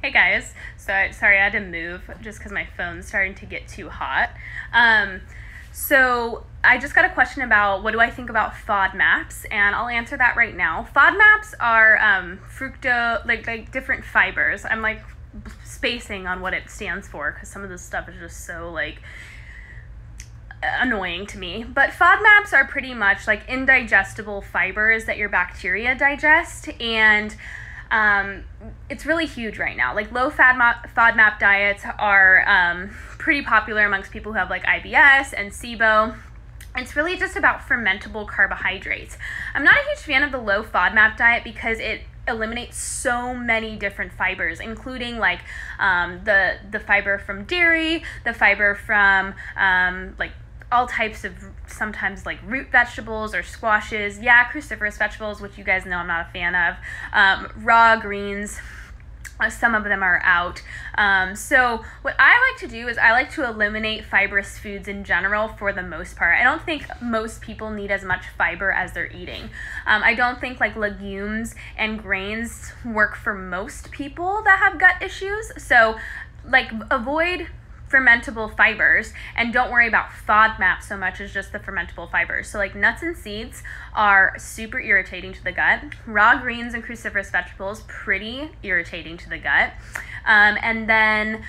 Hey guys, sorry I had to move just because my phone's starting to get too hot. So I just got a question about what do I think about FODMAPs, and I'll answer that right now. FODMAPs are like different fibers. I'm like spacing on what it stands for because some of this stuff is just so like annoying to me. But FODMAPs are pretty much like indigestible fibers that your bacteria digest, and it's really huge right now. Like low FODMAP diets are pretty popular amongst people who have like IBS and SIBO. It's really just about fermentable carbohydrates. I'm not a huge fan of the low FODMAP diet because it eliminates so many different fibers, including like the fiber from dairy, the fiber from like all types of sometimes like root vegetables or squashes, cruciferous vegetables, which you guys know I'm not a fan of, raw greens. Some of them are out. So what I like to do is I like to eliminate fibrous foods in general for the most part. I don't think most people need as much fiber as they're eating. I don't think like legumes and grains work for most people that have gut issues. So like avoid fermentable fibers and don't worry about FODMAP so much as just the fermentable fibers. So like nuts and seeds are super irritating to the gut. Raw greens and cruciferous vegetables, pretty irritating to the gut. And then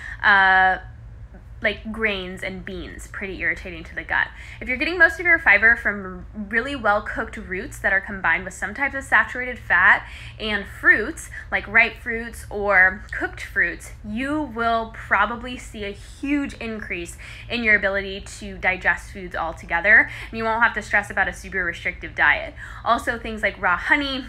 like grains and beans, pretty irritating to the gut. If you're getting most of your fiber from really well cooked roots that are combined with some types of saturated fat and fruits, like ripe fruits or cooked fruits, you will probably see a huge increase in your ability to digest foods altogether, and you won't have to stress about a super restrictive diet. Also, things like raw honey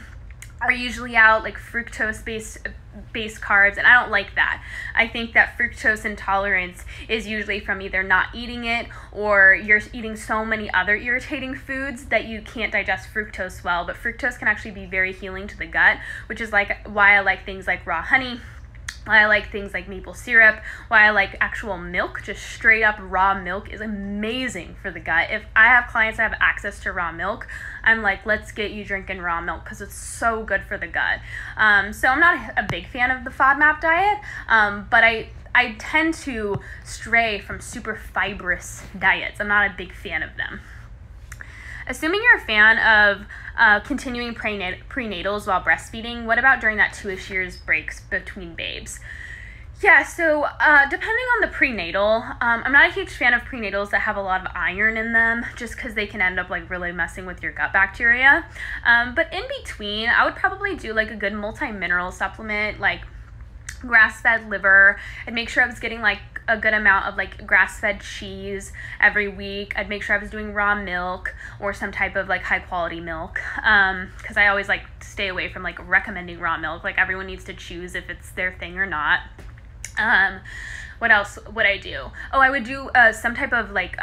are usually out, like fructose-based carbs, and I don't like that. I think that fructose intolerance is usually from either not eating it or you're eating so many other irritating foods that you can't digest fructose well. But fructose can actually be very healing to the gut, which is like why I like things like raw honey, why I like things like maple syrup, why I like actual milk. Just straight up raw milk is amazing for the gut. If I have clients that have access to raw milk, I'm like, let's get you drinking raw milk because it's so good for the gut. So I'm not a big fan of the FODMAP diet, but I tend to stray from super fibrous diets. I'm not a big fan of them. Assuming you're a fan of continuing prenatals while breastfeeding, what about during that 2-ish years breaks between babes? Yeah, so depending on the prenatal, I'm not a huge fan of prenatals that have a lot of iron in them just because they can end up like really messing with your gut bacteria. But in between, I would probably do like a good multi-mineral supplement like grass-fed liver. I'd make sure I was getting like a good amount of like grass-fed cheese every week. I'd make sure I was doing raw milk or some type of like high-quality milk, because I always like stay away from like recommending raw milk. Like everyone needs to choose if it's their thing or not. What else would I do? Oh, I would do some type of like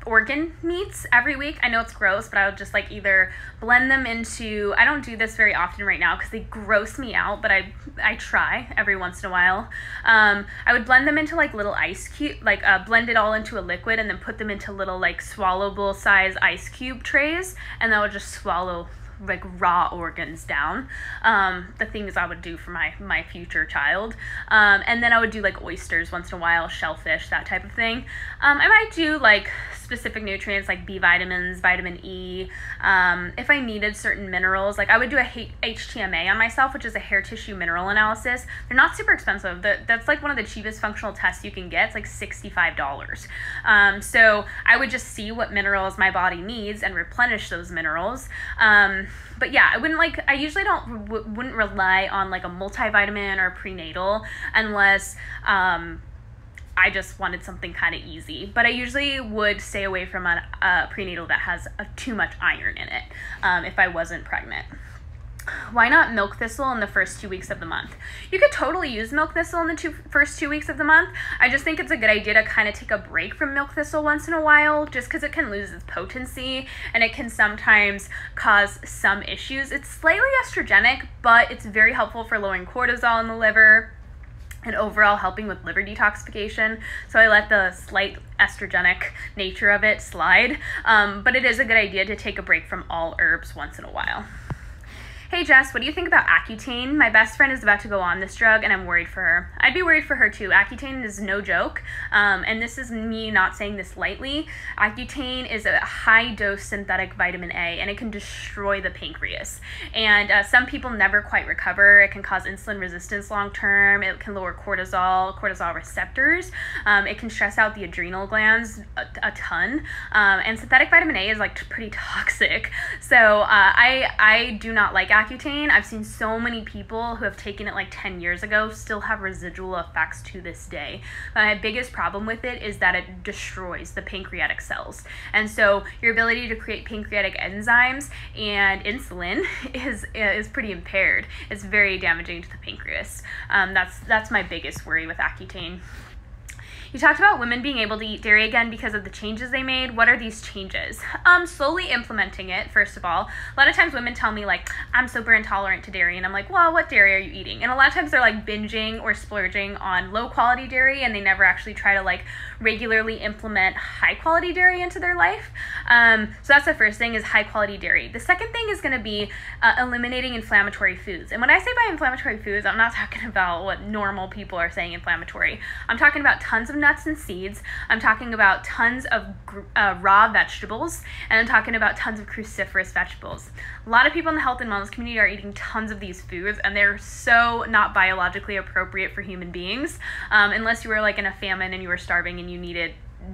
organ meats every week. I know it's gross, but I would just like either blend them into, I don't do this very often right now because they gross me out, but I try every once in a while. I would blend them into like little ice cube, like blend it all into a liquid and then put them into little like swallowable size ice cube trays, and that would just swallow like raw organs down. The things I would do for my future child. And then I would do like oysters once in a while, shellfish, that type of thing. I might do like specific nutrients like B vitamins, vitamin E. If I needed certain minerals, like I would do a HTMA on myself, which is a hair tissue mineral analysis. They're not super expensive. That's like one of the cheapest functional tests you can get. It's like $65. So I would just see what minerals my body needs and replenish those minerals. But yeah, I usually wouldn't rely on like a multivitamin or prenatal unless I just wanted something kind of easy. But I usually would stay away from a prenatal that has too much iron in it if I wasn't pregnant. Why not milk thistle in the first 2 weeks of the month? You could totally use milk thistle in the first 2 weeks of the month. I just think it's a good idea to kind of take a break from milk thistle once in a while, just because it can lose its potency and it can sometimes cause some issues. It's slightly estrogenic, but it's very helpful for lowering cortisol in the liver and overall helping with liver detoxification. So I let the slight estrogenic nature of it slide. But it is a good idea to take a break from all herbs once in a while. Hey Jess, what do you think about Accutane? My best friend is about to go on this drug and I'm worried for her. I'd be worried for her too. Accutane is no joke, and this is me not saying this lightly. Accutane is a high dose synthetic vitamin A and it can destroy the pancreas. And some people never quite recover. It can cause insulin resistance long term. It can lower cortisol receptors. It can stress out the adrenal glands a ton. And synthetic vitamin A is like pretty toxic. So I do not like Accutane. I've seen so many people who have taken it like 10 years ago still have residual effects to this day. My biggest problem with it is that it destroys the pancreatic cells. And so your ability to create pancreatic enzymes and insulin is pretty impaired. It's very damaging to the pancreas. That's my biggest worry with Accutane. You talked about women being able to eat dairy again because of the changes they made. What are these changes? Slowly implementing it, first of all. A lot of times women tell me, like, I'm super intolerant to dairy. And I'm like, well, what dairy are you eating? And a lot of times they're, like, binging or splurging on low-quality dairy, and they never actually try to, like, regularly implement high-quality dairy into their life. So that's the first thing, is high-quality dairy. The second thing is going to be eliminating inflammatory foods. And when I say by inflammatory foods, I'm not talking about what normal people are saying inflammatory. I'm talking about tons of nuts and seeds. I'm talking about tons of raw vegetables, and I'm talking about tons of cruciferous vegetables. A lot of people in the health and wellness community are eating tons of these foods, and they're so not biologically appropriate for human beings, unless you were like in a famine and you were starving and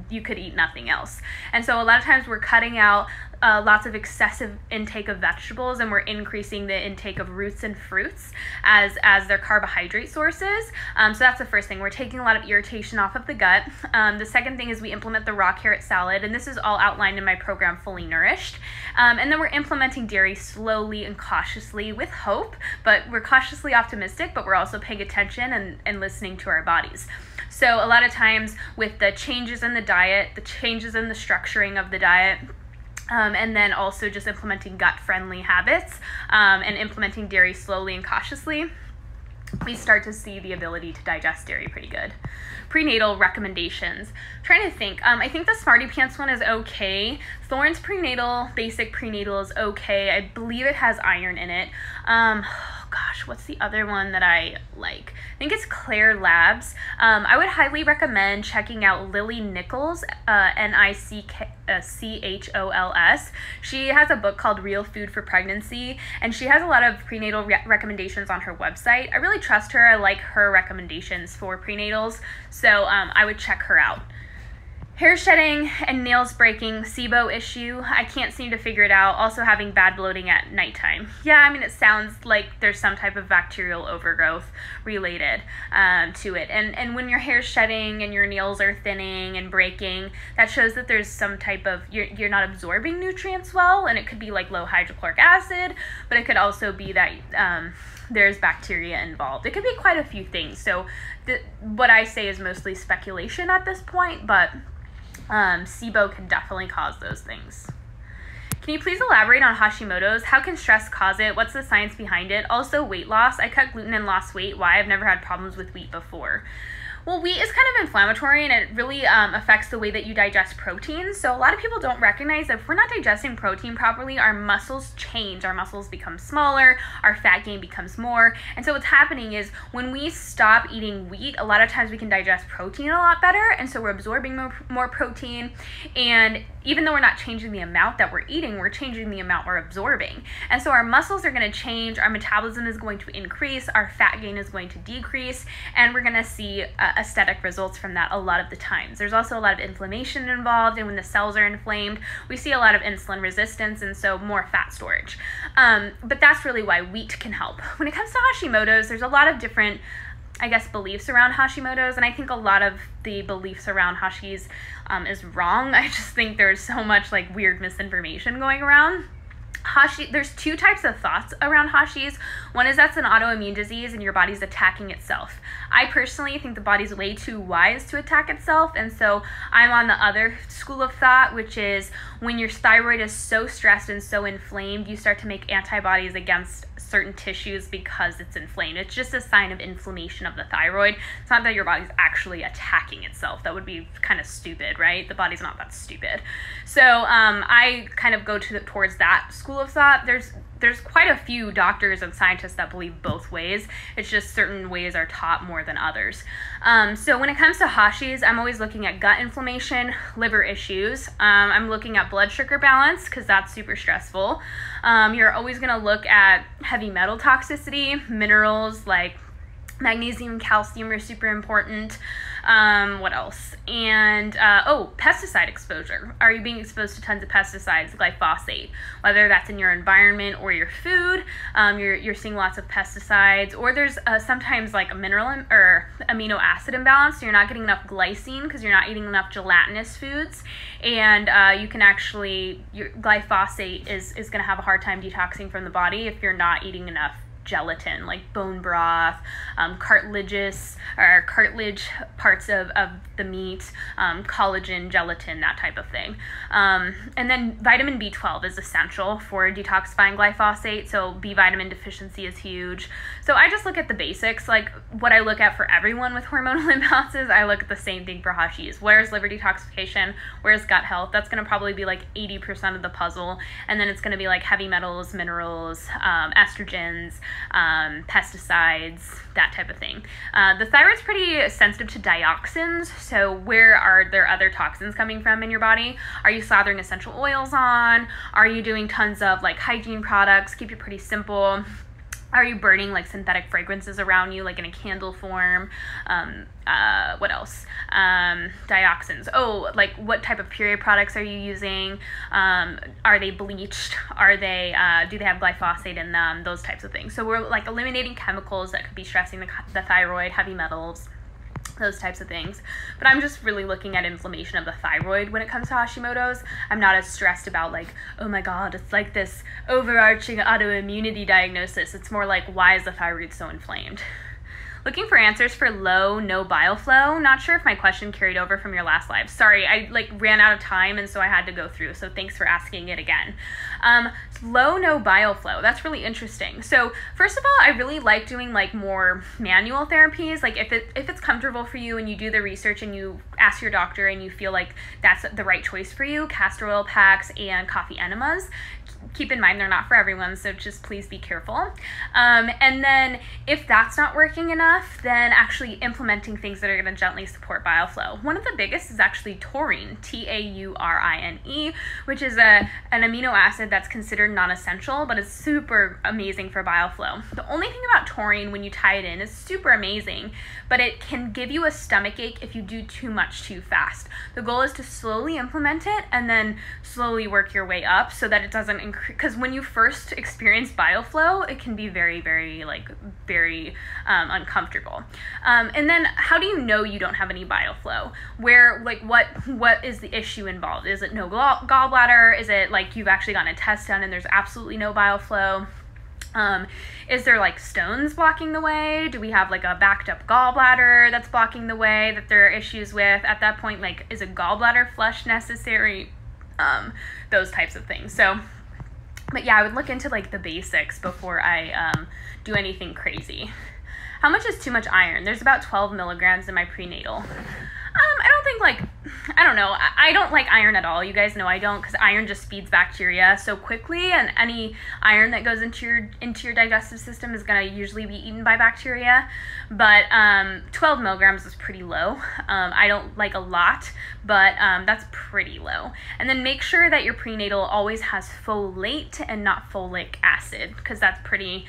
you could eat nothing else. And so a lot of times we're cutting out lots of excessive intake of vegetables, and we're increasing the intake of roots and fruits as their carbohydrate sources. So that's the first thing. We're taking a lot of irritation off of the gut. The second thing is we implement the raw carrot salad, and this is all outlined in my program, Fully Nourished. And then we're implementing dairy slowly and cautiously with hope, but we're cautiously optimistic, but we're also paying attention and listening to our bodies. So a lot of times with the changes in the diet, the changes in the structuring of the diet, and then also just implementing gut-friendly habits, and implementing dairy slowly and cautiously, we start to see the ability to digest dairy pretty good. Prenatal recommendations. I'm trying to think. I think the Smarty Pants one is okay. Thorne's prenatal, basic prenatal is okay. I believe it has iron in it. Gosh, what's the other one that I like? I think it's Claire Labs. I would highly recommend checking out Lily Nichols, Nichols. She has a book called Real Food for Pregnancy, and she has a lot of prenatal recommendations on her website. I really trust her. I like her recommendations for prenatals, so I would check her out. Hair shedding and nails breaking, SIBO issue. I can't seem to figure it out. Also having bad bloating at nighttime. Yeah, I mean, it sounds like there's some type of bacterial overgrowth related to it. And when your hair's shedding and your nails are thinning and breaking, that shows that there's some type of, you're not absorbing nutrients well, and it could be like low hydrochloric acid, but it could also be that there's bacteria involved. It could be quite a few things. So what I say is mostly speculation at this point, but SIBO can definitely cause those things. Can you please elaborate on Hashimoto's? How can stress cause it? What's the science behind it? Also, weight loss. I cut gluten and lost weight. Why? I've never had problems with wheat before. Well, wheat is kind of inflammatory, and it really affects the way that you digest protein. So a lot of people don't recognize that if we're not digesting protein properly, our muscles change. Our muscles become smaller, our fat gain becomes more. And so what's happening is when we stop eating wheat, a lot of times we can digest protein a lot better, and so we're absorbing more protein. And even though we're not changing the amount that we're eating, we're changing the amount we're absorbing. And so our muscles are going to change, our metabolism is going to increase, our fat gain is going to decrease, and we're going to see aesthetic results from that a lot of the times. There's also a lot of inflammation involved, and when the cells are inflamed, we see a lot of insulin resistance, and so more fat storage. But that's really why wheat can help. When it comes to Hashimoto's, there's a lot of different, I guess, beliefs around Hashimoto's, and I think a lot of the beliefs around Hashi's is wrong. I just think there's so much like weird misinformation going around. There's two types of thoughts around Hashi's. One is that's an autoimmune disease and your body's attacking itself. I personally think the body's way too wise to attack itself, and so I'm on the other school of thought, which is when your thyroid is so stressed and so inflamed, you start to make antibodies against certain tissues because it's inflamed. It's just a sign of inflammation of the thyroid. It's not that your body's actually attacking itself. That would be kind of stupid, right? The body's not that stupid. So I kind of go towards that school of thought. There's there's quite a few doctors and scientists that believe both ways. It's just certain ways are taught more than others. So when it comes to Hashis, I'm always looking at gut inflammation, liver issues. I'm looking at blood sugar balance because that's super stressful. You're always going to look at heavy metal toxicity, minerals like magnesium, calcium are super important. What else? And, pesticide exposure. Are you being exposed to tons of pesticides, glyphosate? Whether that's in your environment or your food, you're seeing lots of pesticides, or there's sometimes like a mineral or amino acid imbalance, so you're not getting enough glycine because you're not eating enough gelatinous foods, and your glyphosate is going to have a hard time detoxing from the body if you're not eating enough gelatin, like bone broth, cartilage parts of the meat, collagen, gelatin, that type of thing. And then vitamin B12 is essential for detoxifying glyphosate, so B vitamin deficiency is huge. So I just look at the basics, like what I look at for everyone with hormonal imbalances. I look at the same thing for Hashis. Where's liver detoxification? Where's gut health? That's going to probably be like 80% of the puzzle, and then it's going to be like heavy metals, minerals, estrogens, pesticides, that type of thing. The thyroid's pretty sensitive to dioxins, so where are there other toxins coming from in your body? Are you slathering essential oils on? Are you doing tons of like hygiene products? Keep it pretty simple. Are you burning like synthetic fragrances around you, like in a candle form? What else? Dioxins. Oh, like what type of period products are you using? Are they bleached? Are they, do they have glyphosate in them? Those types of things. So we're like eliminating chemicals that could be stressing the thyroid, heavy metals, those types of things. But I'm just really looking at inflammation of the thyroid when it comes to Hashimoto's. I'm not as stressed about like, oh my god, it's like this overarching autoimmunity diagnosis. It's more like, why is the thyroid so inflamed? Looking for answers for low, no bile flow. Not sure if my question carried over from your last live. Sorry, I like ran out of time and so I had to go through. So thanks for asking it again. Low, no bile flow. That's really interesting. So first of all, I really like doing like more manual therapies. Like if it's comfortable for you and you do the research and you ask your doctor and you feel like that's the right choice for you, castor oil packs and coffee enemas. Keep in mind they're not for everyone, so just please be careful. And then if that's not working enough, then actually implementing things that are going to gently support bile flow. One of the biggest is actually taurine, Taurine, which is an amino acid that's considered non-essential, but it's super amazing for bile flow. The only thing about taurine when you tie it in is super amazing, but it can give you a stomach ache if you do too much too fast. The goal is to slowly implement it and then slowly work your way up so that it doesn't increase, because when you first experience bile flow, it can be very uncomfortable. And then how do you know you don't have any bile flow? Where, like, what is the issue involved? Is it no gallbladder? Is it like you've actually gotten a test done and there's absolutely no bile flow? Is there like stones blocking the way? Do we have like a backed up gallbladder that's blocking the way that there are issues with? At that point, like, is a gallbladder flush necessary? Those types of things. So, but yeah, I would look into like the basics before I do anything crazy. How much is too much iron? There's about 12 milligrams in my prenatal. I don't think like, I don't know. I don't like iron at all. You guys know I don't, because iron just feeds bacteria so quickly, and any iron that goes into your digestive system is going to usually be eaten by bacteria. But 12 milligrams is pretty low. I don't like a lot, but that's pretty low. And then make sure that your prenatal always has folate and not folic acid, because that's pretty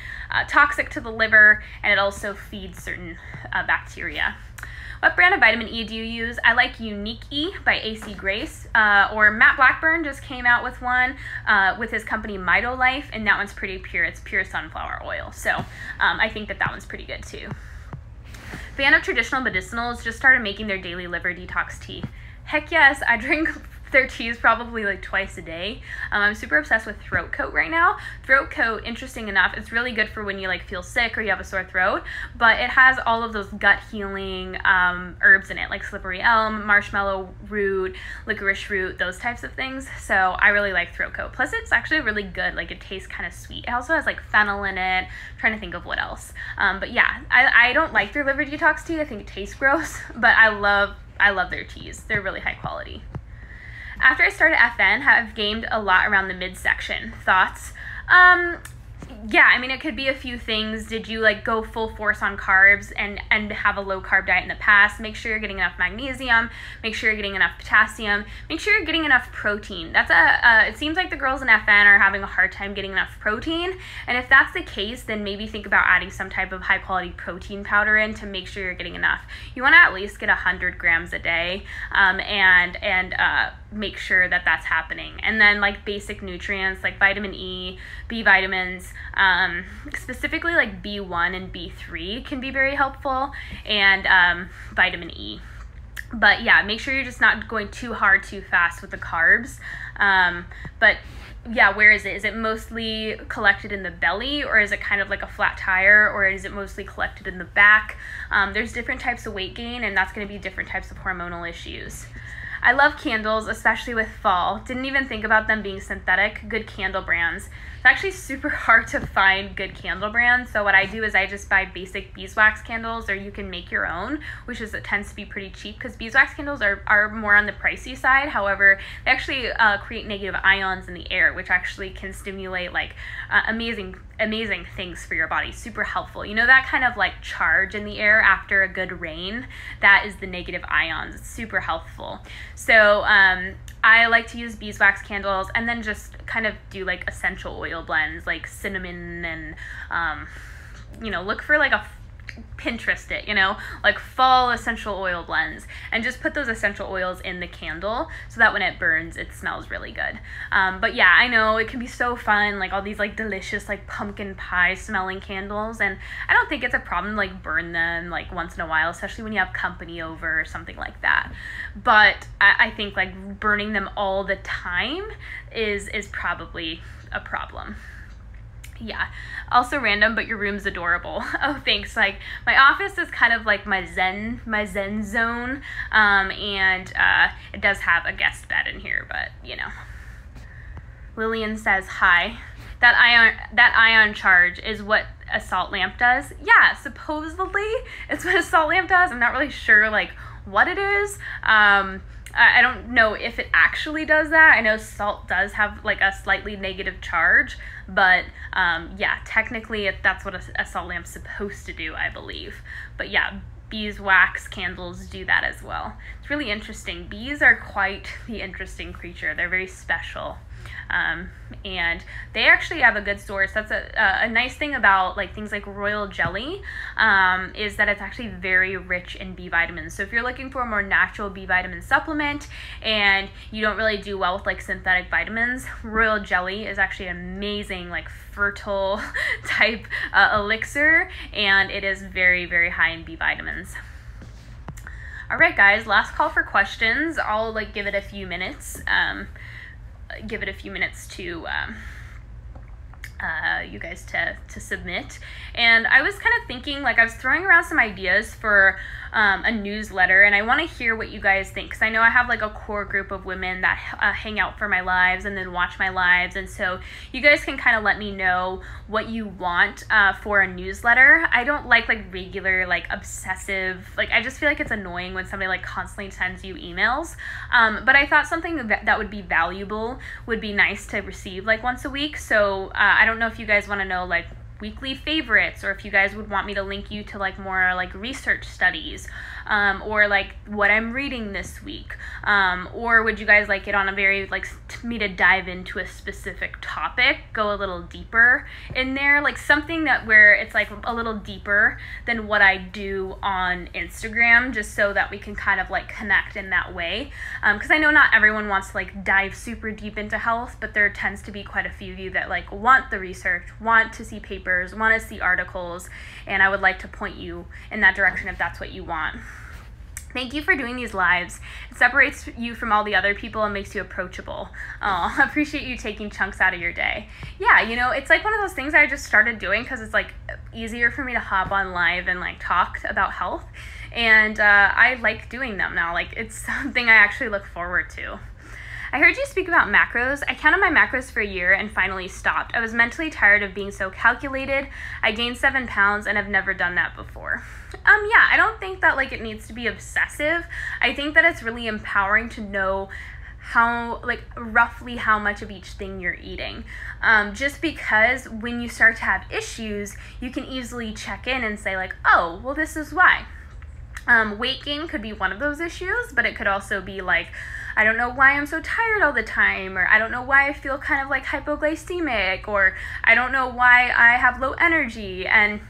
toxic to the liver, and it also feeds certain bacteria. What brand of vitamin E do you use? I like Unique E by AC Grace, or Matt Blackburn just came out with one with his company MitoLife, and that one's pretty pure. It's pure sunflower oil. So I think that one's pretty good too. Fan of traditional medicinals, just started making their daily liver detox tea. Heck yes, I drink their teas probably like twice a day. I'm super obsessed with throat coat right now. Throat coat, interesting enough, it's really good for when you like feel sick or you have a sore throat, but it has all of those gut healing herbs in it, like slippery elm, marshmallow root, licorice root, those types of things. So I really like throat coat. Plus it's actually really good. Like it tastes kind of sweet. It also has like fennel in it. I'm trying to think of what else. But yeah, I don't like their liver detox tea. I think it tastes gross, but I love their teas. They're really high quality. After I started FN, have gained a lot around the midsection. Thoughts? Yeah, I mean, it could be a few things. Did you like go full force on carbs and have a low carb diet in the past? Make sure you're getting enough magnesium. Make sure you're getting enough potassium. Make sure you're getting enough protein. It seems like the girls in FN are having a hard time getting enough protein. And if that's the case, then maybe think about adding some type of high quality protein powder in to make sure you're getting enough. You want to at least get 100 grams a day, and make sure that that's happening. And then like basic nutrients like vitamin E, B vitamins, specifically like B1 and B3 can be very helpful, and vitamin E. But yeah, make sure you're just not going too hard too fast with the carbs. But yeah, where is it? Is it mostly collected in the belly, or is it kind of like a flat tire, or is it mostly collected in the back? There's different types of weight gain, and that's going to be different types of hormonal issues. I love candles, especially with fall. Didn't even think about them being synthetic. Good candle brands. It's actually super hard to find good candle brands. So what I do is I just buy basic beeswax candles, or you can make your own, it tends to be pretty cheap, because beeswax candles are more on the pricey side. However, they actually create negative ions in the air, which actually can stimulate like amazing things for your body. Super helpful. You know that kind of like charge in the air after a good rain? That is the negative ions. It's super helpful. So I like to use beeswax candles, and then just kind of do like essential oil blends like cinnamon, and look for like a Pinterest it, like fall essential oil blends, and just put those essential oils in the candle so that when it burns, it smells really good. But yeah, I know it can be so fun, like all these like delicious like pumpkin pie smelling candles, and I don't think it's a problem to like burn them like once in a while, especially when you have company over or something like that. But I think like burning them all the time is probably a problem. Yeah. Also random, but your room's adorable. Oh, thanks. Like my office is kind of like my zen zone. And it does have a guest bed in here, but Lillian says, hi. That ion charge is what a salt lamp does. Yeah, supposedly it's what a salt lamp does. I'm not really sure like what it is. I don't know if it actually does that. I know salt does have like a slightly negative charge, but yeah, technically that's what a salt lamp's supposed to do, I believe. But yeah, beeswax candles do that as well. It's really interesting. Bees are quite the interesting creature. They're very special. And they actually have a good source. That's a nice thing about like things like royal jelly, is that it's actually very rich in B vitamins. So if you're looking for a more natural B vitamin supplement and you don't really do well with like synthetic vitamins, royal jelly is actually an amazing like fertile type elixir, and it is very, very high in B vitamins. All right, guys, last call for questions. I'll like give it a few minutes. To you guys to submit. And I was kind of thinking, like I was throwing around some ideas for a newsletter, and I want to hear what you guys think, because I know I have like a core group of women that hang out for my lives and then watch my lives, and so you guys can kind of let me know what you want for a newsletter. I don't like regular like obsessive, like I just feel like it's annoying when somebody like constantly sends you emails, but I thought something that would be valuable would be nice to receive like once a week. So I don't know if you guys want to know like weekly favorites, or if you guys would want me to link you to like more like research studies, or like what I'm reading this week, or would you guys like it on a very like me to dive into a specific topic, go a little deeper in there, like something that where it's like a little deeper than what I do on Instagram, just so that we can kind of like connect in that way, because I know not everyone wants to like dive super deep into health, but there tends to be quite a few of you that like want the research, want to see papers, want to see articles, and I would like to point you in that direction if that's what you want. Thank you for doing these lives. It separates you from all the other people and makes you approachable. Oh, I appreciate you taking chunks out of your day. Yeah, it's like one of those things I just started doing because it's like easier for me to hop on live and like talk about health, and I like doing them now. Like it's something I actually look forward to. I heard you speak about macros. I counted my macros for a year and finally stopped. I was mentally tired of being so calculated. I gained 7 pounds and have never done that before. Yeah, I don't think that like it needs to be obsessive. I think that it's really empowering to know roughly how much of each thing you're eating. Just because when you start to have issues, you can easily check in and say like, oh, well, this is why. Weight gain could be one of those issues, but it could also be like, I don't know why I'm so tired all the time, or I don't know why I feel kind of like hypoglycemic, or I don't know why I have low energy. And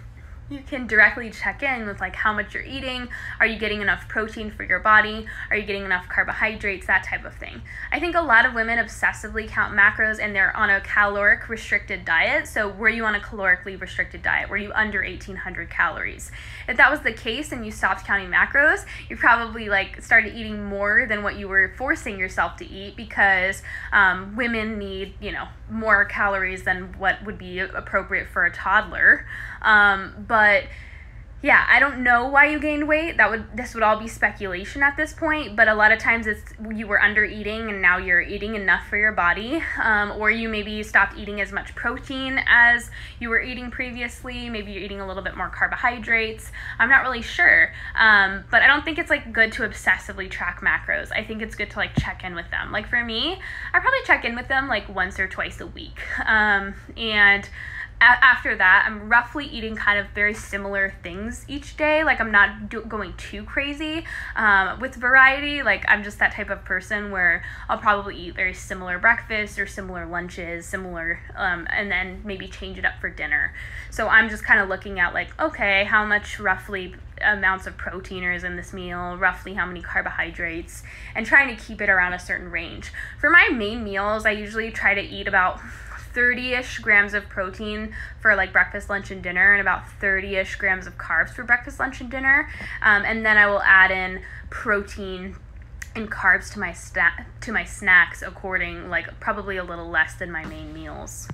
you can directly check in with like how much you're eating. Are you getting enough protein for your body? Are you getting enough carbohydrates? That type of thing. I think a lot of women obsessively count macros and they're on a caloric restricted diet. So were you on a calorically restricted diet? Were you under 1,800 calories? If that was the case and you stopped counting macros, you probably like started eating more than what you were forcing yourself to eat, because women need, more calories than what would be appropriate for a toddler. But yeah, I don't know why you gained weight. This would all be speculation at this point, but a lot of times it's you were under eating and now you're eating enough for your body, or you maybe stopped eating as much protein as you were eating previously. Maybe you're eating a little bit more carbohydrates. I'm not really sure, but I don't think it's like good to obsessively track macros. I think it's good to like check in with them. Like for me, I probably check in with them like once or twice a week, and after that, I'm roughly eating kind of very similar things each day. Like I'm not going too crazy with variety. Like I'm just that type of person where I'll probably eat very similar breakfasts or similar lunches, and then maybe change it up for dinner. So I'm just kind of looking at like, okay, how much roughly amounts of protein is in this meal, roughly how many carbohydrates, and trying to keep it around a certain range. For my main meals, I usually try to eat about 30-ish grams of protein for like breakfast, lunch, and dinner, and about 30-ish grams of carbs for breakfast, lunch, and dinner. And then I will add in protein and carbs to my snacks according, like probably a little less than my main meals.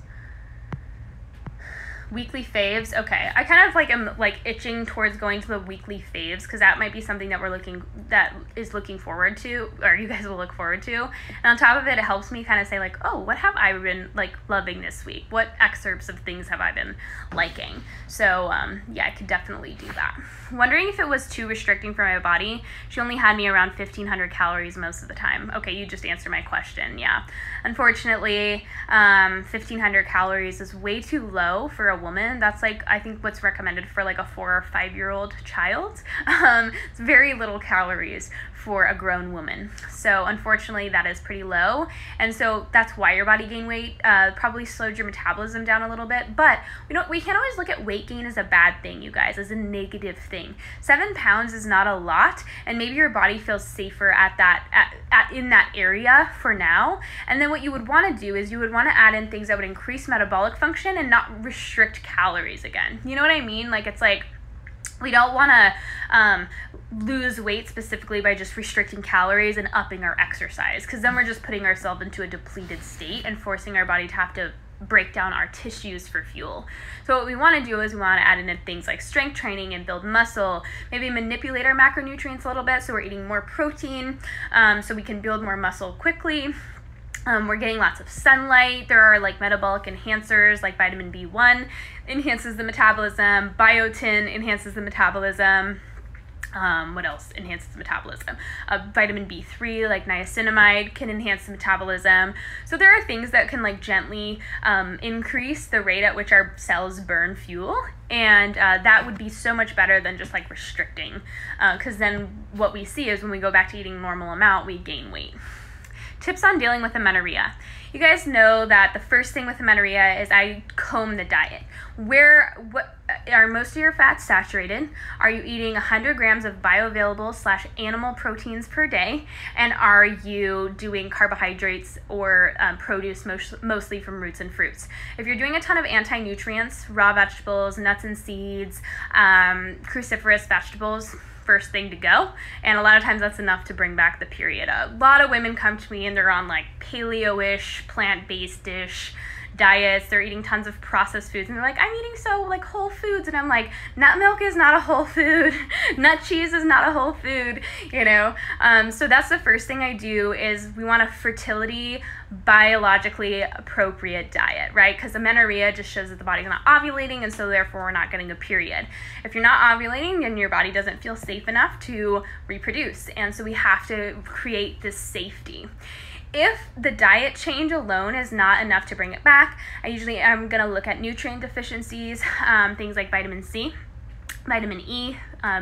Weekly faves. Okay, I kind of like am like itching towards going to the weekly faves, because that might be something that looking forward to, or you guys will look forward to. And on top of it, it helps me kind of say like, oh, what have I been like loving this week? What excerpts of things have I been liking? So yeah, I could definitely do that. Wondering if it was too restricting for my body. She only had me around 1,500 calories most of the time. Okay, you just answered my question. Yeah, unfortunately, 1,500 calories is way too low for a woman. That's like, I think what's recommended for like a 4 or 5 year old child. It's very little calories for a grown woman. So unfortunately that is pretty low. And so that's why your body gained weight, probably slowed your metabolism down a little bit. But we can't always look at weight gain as a bad thing, you guys, as a negative thing. 7 pounds is not a lot, and maybe your body feels safer in that area for now. And then what you would want to do is you would want to add in things that would increase metabolic function and not restrict calories again. You know what I mean? Like it's like, we don't want to lose weight specifically by just restricting calories and upping our exercise, because then we're just putting ourselves into a depleted state and forcing our body to have to break down our tissues for fuel. So what we want to do is we want to add in things like strength training and build muscle, maybe manipulate our macronutrients a little bit so we're eating more protein, so we can build more muscle quickly. We're getting lots of sunlight. There are like metabolic enhancers like vitamin B1 enhances the metabolism, biotin enhances the metabolism. What else enhances the metabolism? Vitamin B3 like niacinamide can enhance the metabolism. So there are things that can like gently increase the rate at which our cells burn fuel, and that would be so much better than just like restricting, because then what we see is when we go back to eating normal amount, we gain weight. Tips on dealing with amenorrhea. You guys know that the first thing with amenorrhea is I comb the diet. What are most of your fats saturated? Are you eating 100 grams of bioavailable / animal proteins per day? And are you doing carbohydrates or produce mostly from roots and fruits? If you're doing a ton of anti-nutrients, raw vegetables, nuts and seeds, cruciferous vegetables, first thing to go, and a lot of times that's enough to bring back the period. A lot of women come to me and they're on like paleo-ish, plant-based-ish diets. They're eating tons of processed foods and they're like, I'm eating so like whole foods, and I'm like, nut milk is not a whole food. Nut cheese is not a whole food, so that's the first thing I do is we want a fertility biologically appropriate diet, right? Because amenorrhea just shows that the body's not ovulating, and so therefore we're not getting a period. If you're not ovulating, then your body doesn't feel safe enough to reproduce, and so we have to create this safety. If the diet change alone is not enough to bring it back, I usually am going to look at nutrient deficiencies, things like vitamin C, vitamin E,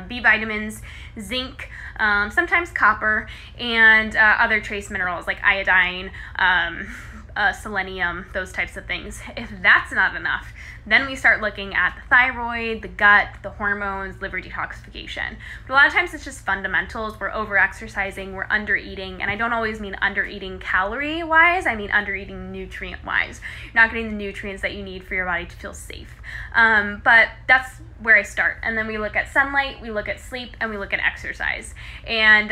B vitamins, zinc, sometimes copper, and other trace minerals like iodine, selenium, those types of things. If that's not enough, then we start looking at the thyroid, the gut, the hormones, liver detoxification. But a lot of times it's just fundamentals. We're over-exercising, we're under-eating, and I don't always mean under-eating calorie-wise, I mean under-eating nutrient-wise. You're not getting the nutrients that you need for your body to feel safe. But that's where I start. And then we look at sunlight, we look at sleep, and we look at exercise. And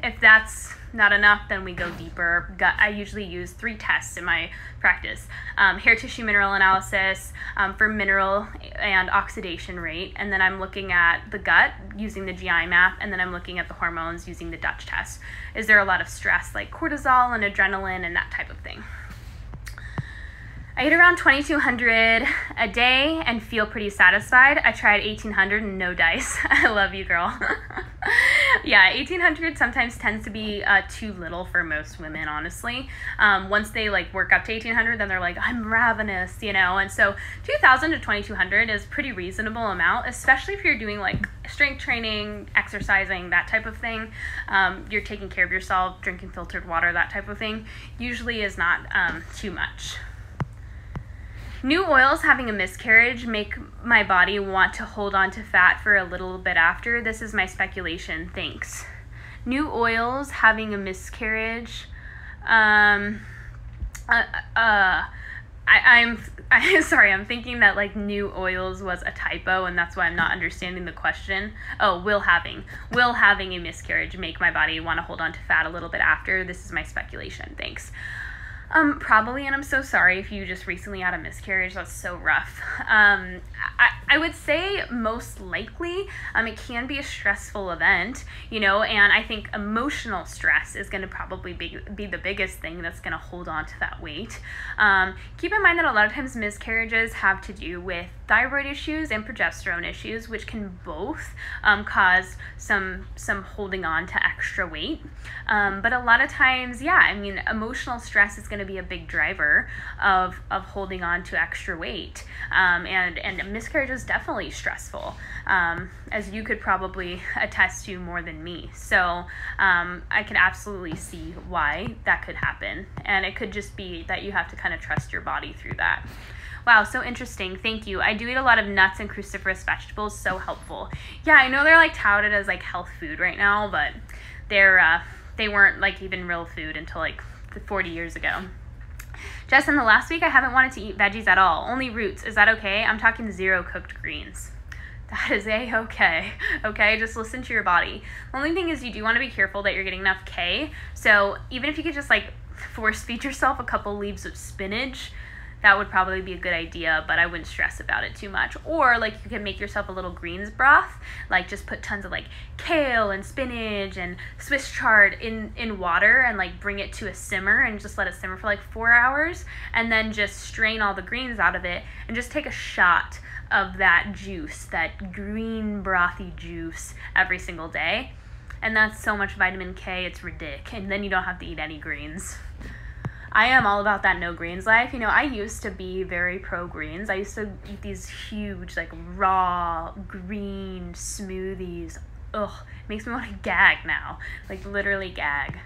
if that's not enough, then we go deeper. Gut, I usually use 3 tests in my practice. Hair tissue mineral analysis for mineral and oxidation rate, and then I'm looking at the gut using the GI map, and then I'm looking at the hormones using the Dutch test. Is there a lot of stress like cortisol and adrenaline and that type of thing? I eat around 2,200 a day and feel pretty satisfied. I tried 1,800 and no dice. I love you, girl. Yeah, 1,800 sometimes tends to be too little for most women, honestly. Once they like work up to 1,800, then they're like, I'm ravenous, you know? And so 2,000 to 2,200 is pretty reasonable amount, especially if you're doing like strength training, exercising, that type of thing. You're taking care of yourself, drinking filtered water, that type of thing, usually is not too much. New oils having a miscarriage make my body want to hold on to fat for a little bit after. This is my speculation. Thanks. New oils having a miscarriage. I'm sorry, I'm thinking that like new oils was a typo and that's why I'm not understanding the question. Oh, will having a miscarriage make my body want to hold on to fat a little bit after? This is my speculation. Thanks. Probably, and I'm so sorry if you just recently had a miscarriage. That's so rough. I would say most likely it can be a stressful event, you know, and I think emotional stress is going to probably be the biggest thing that's going to hold on to that weight. Keep in mind that a lot of times miscarriages have to do with thyroid issues and progesterone issues, which can both cause some holding on to extra weight. But a lot of times, yeah, I mean, emotional stress is going to be a big driver of holding on to extra weight. And a miscarriage is definitely stressful, as you could probably attest to more than me. So I can absolutely see why that could happen. And it could just be that you have to kind of trust your body through that. Wow, so interesting. Thank you. I do eat a lot of nuts and cruciferous vegetables. So helpful. Yeah, I know they're like touted as like health food right now, but they weren't like even real food until like 40 years ago. Jess, in the last week, I haven't wanted to eat veggies at all. Only roots. Is that okay? I'm talking 0 cooked greens. That is a-okay. Okay, just listen to your body. The only thing is you do want to be careful that you're getting enough K. So even if you could just like force feed yourself a couple leaves of spinach, that would probably be a good idea, but I wouldn't stress about it too much. Or like you can make yourself a little greens broth, like just put tons of like kale and spinach and Swiss chard in water and like bring it to a simmer and just let it simmer for like 4 hours, and then just strain all the greens out of it and just take a shot of that juice, that green brothy juice every single day. And that's so much vitamin K, it's ridiculous. And then you don't have to eat any greens. I am all about that no greens life. You know, I used to be very pro greens. I used to eat these huge, like, raw, green smoothies. Ugh, it makes me want to gag now. Like, literally gag.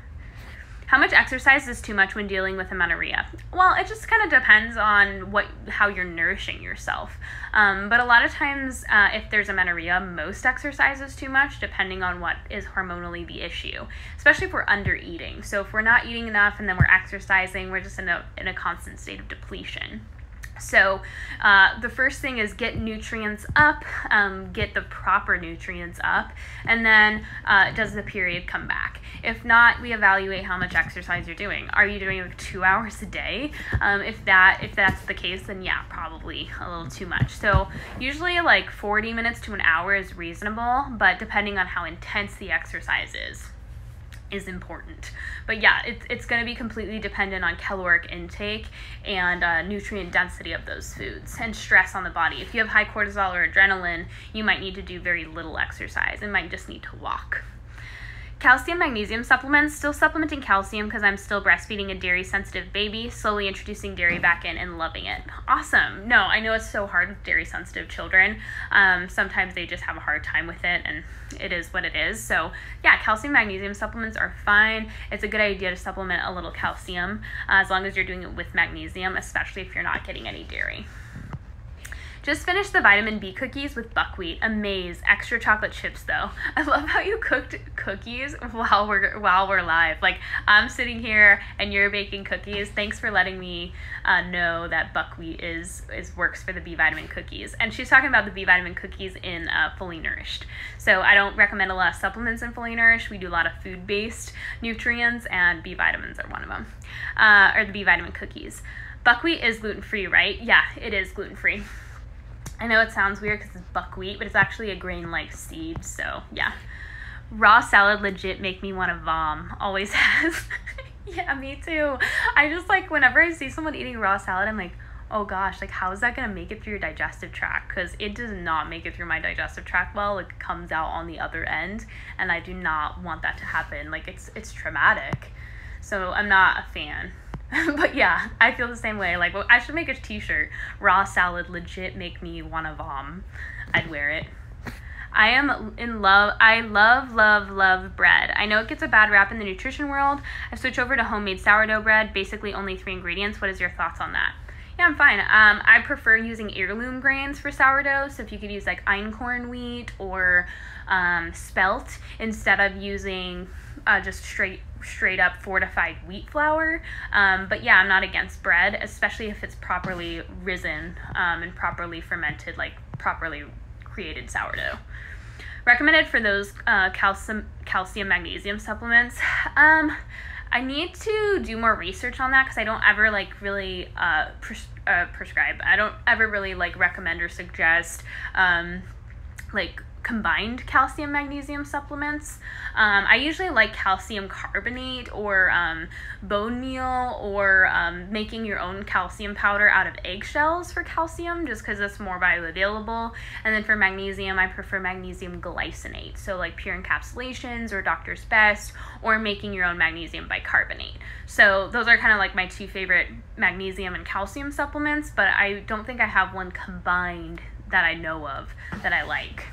How much exercise is too much when dealing with amenorrhea? Well, it just kind of depends on how you're nourishing yourself. But a lot of times, if there's amenorrhea, most exercise is too much, depending on what is hormonally the issue, especially if we're under eating. So if we're not eating enough and then we're exercising, we're just in a constant state of depletion. So the first thing is get nutrients up, get the proper nutrients up, and then does the period come back? If not, we evaluate how much exercise you're doing. Are you doing like 2 hours a day? If that's the case, then yeah, probably a little too much. So usually like 40 minutes to an hour is reasonable, but depending on how intense the exercise is important. But yeah, it's going to be completely dependent on caloric intake and nutrient density of those foods and stress on the body. If you have high cortisol or adrenaline, you might need to do very little exercise and might just need to walk. Calcium, magnesium supplements. Still supplementing calcium because I'm still breastfeeding a dairy-sensitive baby, slowly introducing dairy back in and loving it. Awesome. No, I know it's so hard with dairy-sensitive children. Sometimes they just have a hard time with it, and it is what it is. So yeah, calcium, magnesium supplements are fine. It's a good idea to supplement a little calcium as long as you're doing it with magnesium, especially if you're not getting any dairy. Just finished the vitamin B cookies with buckwheat. Amaze. Extra chocolate chips though. I love how you cooked cookies while we're live. Like, I'm sitting here and you're baking cookies. Thanks for letting me know that buckwheat works for the B vitamin cookies. And she's talking about the B vitamin cookies in Fully Nourished. So I don't recommend a lot of supplements in Fully Nourished. We do a lot of food-based nutrients, and B vitamins are one of them. Or the B vitamin cookies. Buckwheat is gluten-free, right? Yeah, it is gluten-free. I know it sounds weird because it's buckwheat, but it's actually a grain like seed, so yeah. Raw salad legit make me want to vom. Always has. Yeah, me too. I just, like, whenever I see someone eating raw salad, I'm like, oh gosh, like, how is that going to make it through your digestive tract? Because it does not make it through my digestive tract well. It comes out on the other end, and I do not want that to happen. Like, it's traumatic. So I'm not a fan. But yeah, I feel the same way. Like, well, I should make a t-shirt. Raw salad legit make me want to vom. I'd wear it. I am in love. I love bread. I know it gets a bad rap in the nutrition world. I've switched over to homemade sourdough bread, basically only 3 ingredients. What is your thoughts on that? Yeah, I'm fine. I prefer using heirloom grains for sourdough. So if you could use like einkorn wheat or spelt instead of using just straight up fortified wheat flour. But yeah, I'm not against bread, especially if it's properly risen and properly fermented, like properly created sourdough. Recommended for those calcium magnesium supplements. I need to do more research on that because I don't ever like really prescribe. I don't ever really like recommend or suggest like combined calcium magnesium supplements. I usually like calcium carbonate or bone meal or making your own calcium powder out of eggshells for calcium, just because it's more bioavailable. And then for magnesium, I prefer magnesium glycinate, so like pure encapsulations or Doctor's Best, or making your own magnesium bicarbonate. So those are kind of like my 2 favorite magnesium and calcium supplements, but I don't think I have one combined that I know of that I like.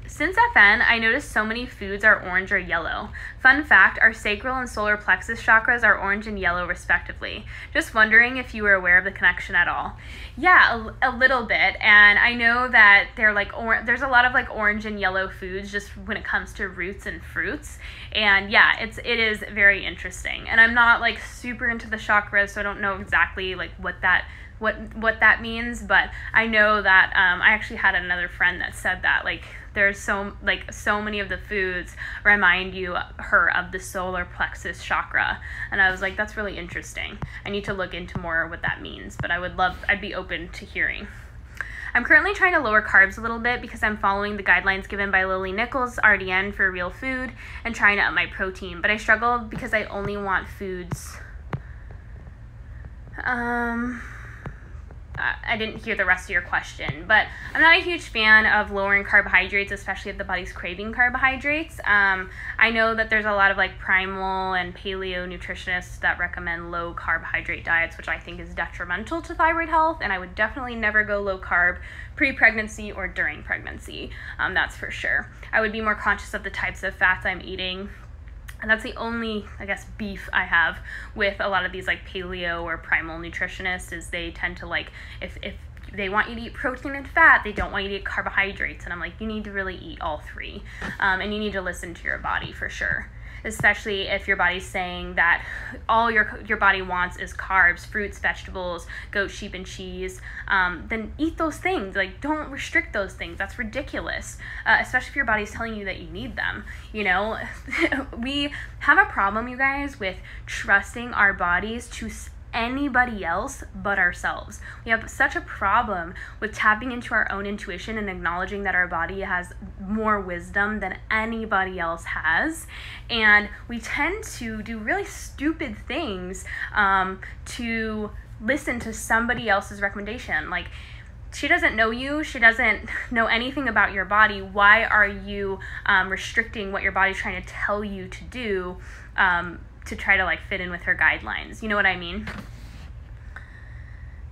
Since FN, I noticed so many foods are orange or yellow. Fun fact, our sacral and solar plexus chakras are orange and yellow respectively. Just wondering if you were aware of the connection at all. Yeah, a little bit. And I know that there's a lot of like orange and yellow foods just when it comes to roots and fruits. And yeah, it is very interesting. And I'm not like super into the chakras, so I don't know exactly like what that means, but I know that I actually had another friend that said that like there's so many of the foods remind her of the solar plexus chakra, and I was like, that's really interesting. I need to look into more what that means, but I'd be open to hearing. I'm currently trying to lower carbs a little bit because I'm following the guidelines given by Lily Nichols, RDN, for real food, and trying to up my protein, but I struggle because I only want foods. I didn't hear the rest of your question, but I'm not a huge fan of lowering carbohydrates, especially if the body's craving carbohydrates. I know that there's a lot of like primal and paleo nutritionists that recommend low carbohydrate diets, which I think is detrimental to thyroid health, and I would definitely never go low carb pre-pregnancy or during pregnancy. That's for sure. I would be more conscious of the types of fats I'm eating. And that's the only, I guess, beef I have with a lot of these like paleo or primal nutritionists, is they tend to like, if they want you to eat protein and fat, they don't want you to eat carbohydrates. And I'm like, you need to really eat all 3. And you need to listen to your body for sure. Especially if your body's saying that all your body wants is carbs, fruits, vegetables, goat, sheep, and cheese, then eat those things. Like, don't restrict those things. That's ridiculous, especially if your body's telling you that you need them. You know, we have a problem, you guys, with trusting our bodies to anybody else but ourselves. We have such a problem with tapping into our own intuition and acknowledging that our body has more wisdom than anybody else has, and we tend to do really stupid things to listen to somebody else's recommendation. Like, she doesn't know you. She doesn't know anything about your body. Why are you restricting what your body's trying to tell you to do to try to like fit in with her guidelines? You know what I mean?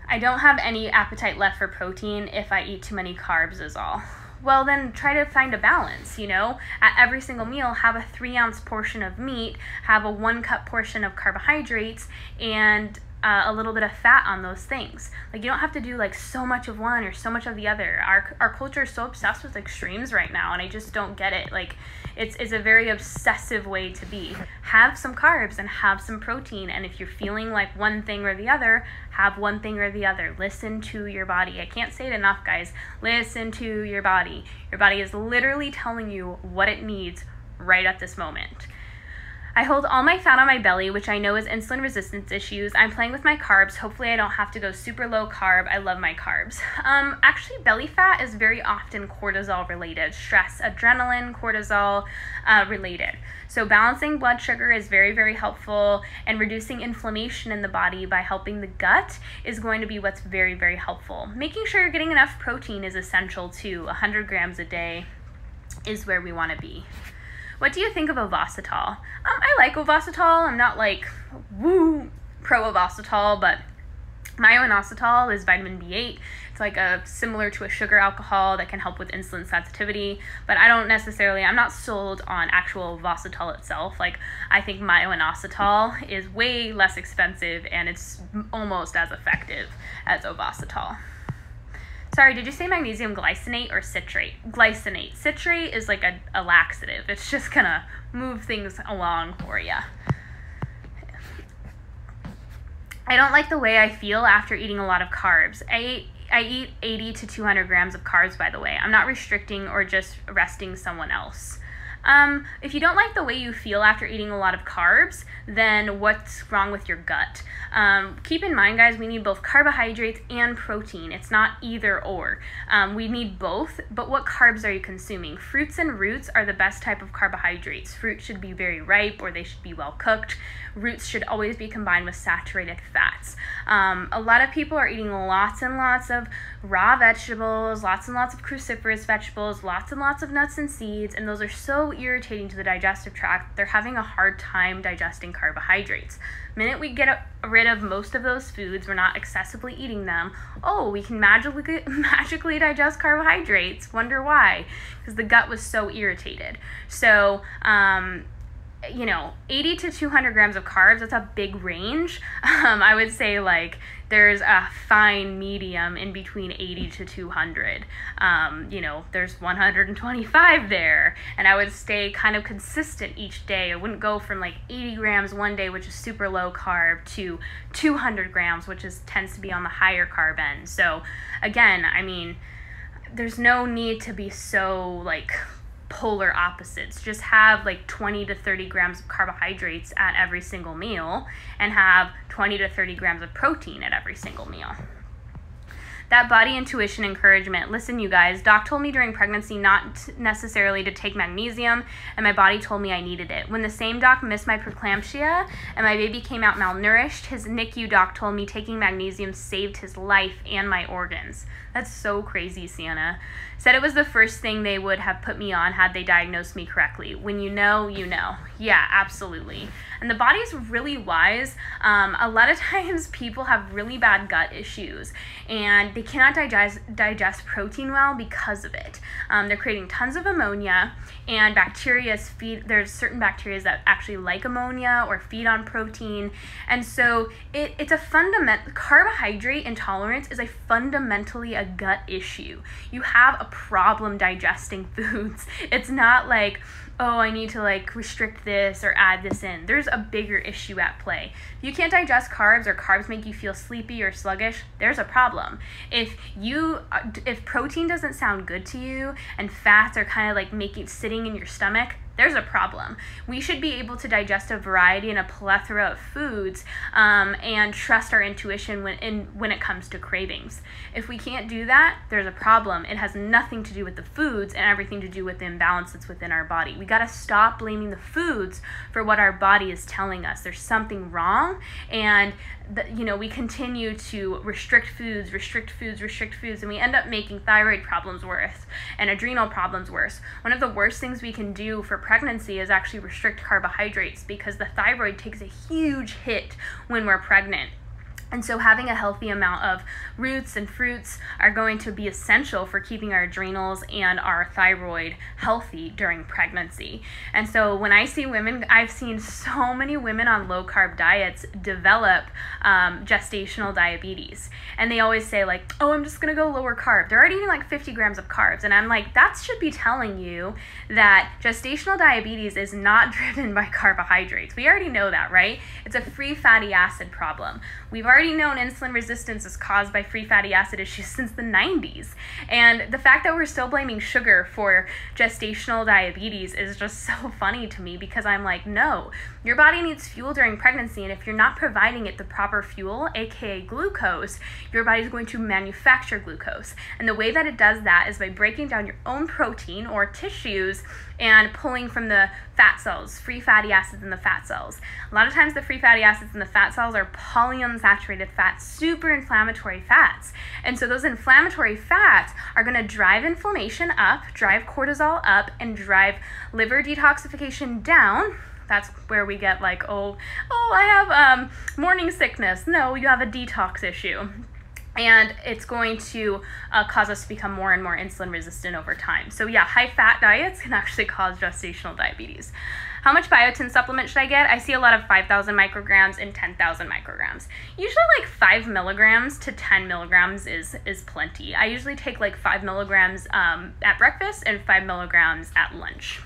I don't have any appetite left for protein if I eat too many carbs is all. Well, then try to find a balance, you know? At every single meal, have a 3-ounce portion of meat, have a 1-cup portion of carbohydrates, and a little bit of fat on those things. Like, you don't have to do like so much of one or so much of the other. Our culture is so obsessed with extremes right now, and I just don't get it. Like, it's a very obsessive way to be. Have some carbs and have some protein, and if you're feeling like one thing or the other, have one thing or the other. Listen to your body. I can't say it enough, guys. Listen to your body. Your body is literally telling you what it needs right at this moment. I hold all my fat on my belly, which I know is insulin resistance issues. I'm playing with my carbs. Hopefully I don't have to go super low carb. I love my carbs. Actually, belly fat is very often cortisol related. Stress, adrenaline, cortisol related. So balancing blood sugar is very, very helpful, and reducing inflammation in the body by helping the gut is going to be what's very, very helpful. Making sure you're getting enough protein is essential too. 100 grams a day is where we want to be. What do you think of Ovasitol? I like Ovasitol. I'm not like, woo, pro Ovasitol, but myo-inositol is vitamin B8. It's like similar to a sugar alcohol that can help with insulin sensitivity, but I'm not sold on actual Ovasitol itself. Like, I think myo-inositol is way less expensive, and it's almost as effective as Ovasitol. Sorry, did you say magnesium glycinate or citrate? Glycinate. Citrate is like a laxative. It's just gonna move things along for you. I don't like the way I feel after eating a lot of carbs. I eat 80 to 200 grams of carbs, by the way. I'm not restricting or just arresting someone else. If you don't like the way you feel after eating a lot of carbs, then what's wrong with your gut? Keep in mind, guys, we need both carbohydrates and protein. It's not either or. We need both, but what carbs are you consuming? Fruits and roots are the best type of carbohydrates. Fruit should be very ripe, or they should be well cooked. Roots should always be combined with saturated fats. A lot of people are eating lots and lots of raw vegetables, lots and lots of cruciferous vegetables, lots and lots of nuts and seeds, and those are so irritating to the digestive tract. They're having a hard time digesting carbohydrates. The minute we get rid of most of those foods, we're not excessively eating them, we can magically digest carbohydrates. Wonder why? Because the gut was so irritated. So 80 to 200 grams of carbs, that's a big range. I would say like there's a fine medium in between 80 to 200. There's 125 there, and I would stay kind of consistent each day. I wouldn't go from like 80 grams one day, which is super low carb, to 200 grams, which tends to be on the higher carb end. So again, I mean, there's no need to be so like polar opposites. Just have like 20 to 30 grams of carbohydrates at every single meal, and have 20 to 30 grams of protein at every single meal. That body intuition encouragement. Listen, you guys, doc told me during pregnancy not necessarily to take magnesium, and my body told me I needed it. When the same doc missed my preeclampsia and my baby came out malnourished, his NICU doc told me taking magnesium saved his life and my organs. That's so crazy, Sienna. Said it was the first thing they would have put me on had they diagnosed me correctly. When you know, you know. Yeah, absolutely. And the body's really wise. A lot of times people have really bad gut issues, and they cannot digest protein well because of it. They're creating tons of ammonia, and there's certain bacteria that actually like ammonia or feed on protein. And so it's a fundamental, carbohydrate intolerance is fundamentally a gut issue. You have a problem digesting foods. It's not like, oh, I need to like restrict this or add this in. There's a bigger issue at play. If you can't digest carbs, or carbs make you feel sleepy or sluggish, there's a problem. If protein doesn't sound good to you, and fats are kind of like sitting in your stomach, there's a problem. We should be able to digest a variety and a plethora of foods, and trust our intuition when it comes to cravings. If we can't do that, there's a problem. It has nothing to do with the foods and everything to do with the imbalance that's within our body. We gotta stop blaming the foods for what our body is telling us. There's something wrong, and we continue to restrict foods, and we end up making thyroid problems worse and adrenal problems worse. One of the worst things we can do for pregnancy is actually restrict carbohydrates, because the thyroid takes a huge hit when we're pregnant. And so having a healthy amount of roots and fruits are going to be essential for keeping our adrenals and our thyroid healthy during pregnancy. And so when I see women, I've seen so many women on low carb diets develop gestational diabetes. And they always say like, oh, I'm just gonna go lower carb. They're already eating like 50 grams of carbs. And I'm like, that should be telling you that gestational diabetes is not driven by carbohydrates. We already know that, right? It's a free fatty acid problem. We've already known insulin resistance is caused by free fatty acid issues since the 90s. And the fact that we're still blaming sugar for gestational diabetes is just so funny to me, because I'm like, no, your body needs fuel during pregnancy, and if you're not providing it the proper fuel, aka glucose, your body's going to manufacture glucose. And the way that it does that is by breaking down your own protein or tissues and pulling from the fat cells, free fatty acids in the fat cells. A lot of times the free fatty acids in the fat cells are polyunsaturated fats, super inflammatory fats. And so those inflammatory fats are gonna drive inflammation up, drive cortisol up, and drive liver detoxification down. That's where we get like, oh, I have morning sickness. No, you have a detox issue. And it's going to cause us to become more and more insulin resistant over time. So yeah, high fat diets can actually cause gestational diabetes. How much biotin supplement should I get? I see a lot of 5,000 micrograms and 10,000 micrograms. Usually like 5 milligrams to 10 milligrams is plenty. I usually take like 5 milligrams at breakfast and 5 milligrams at lunch.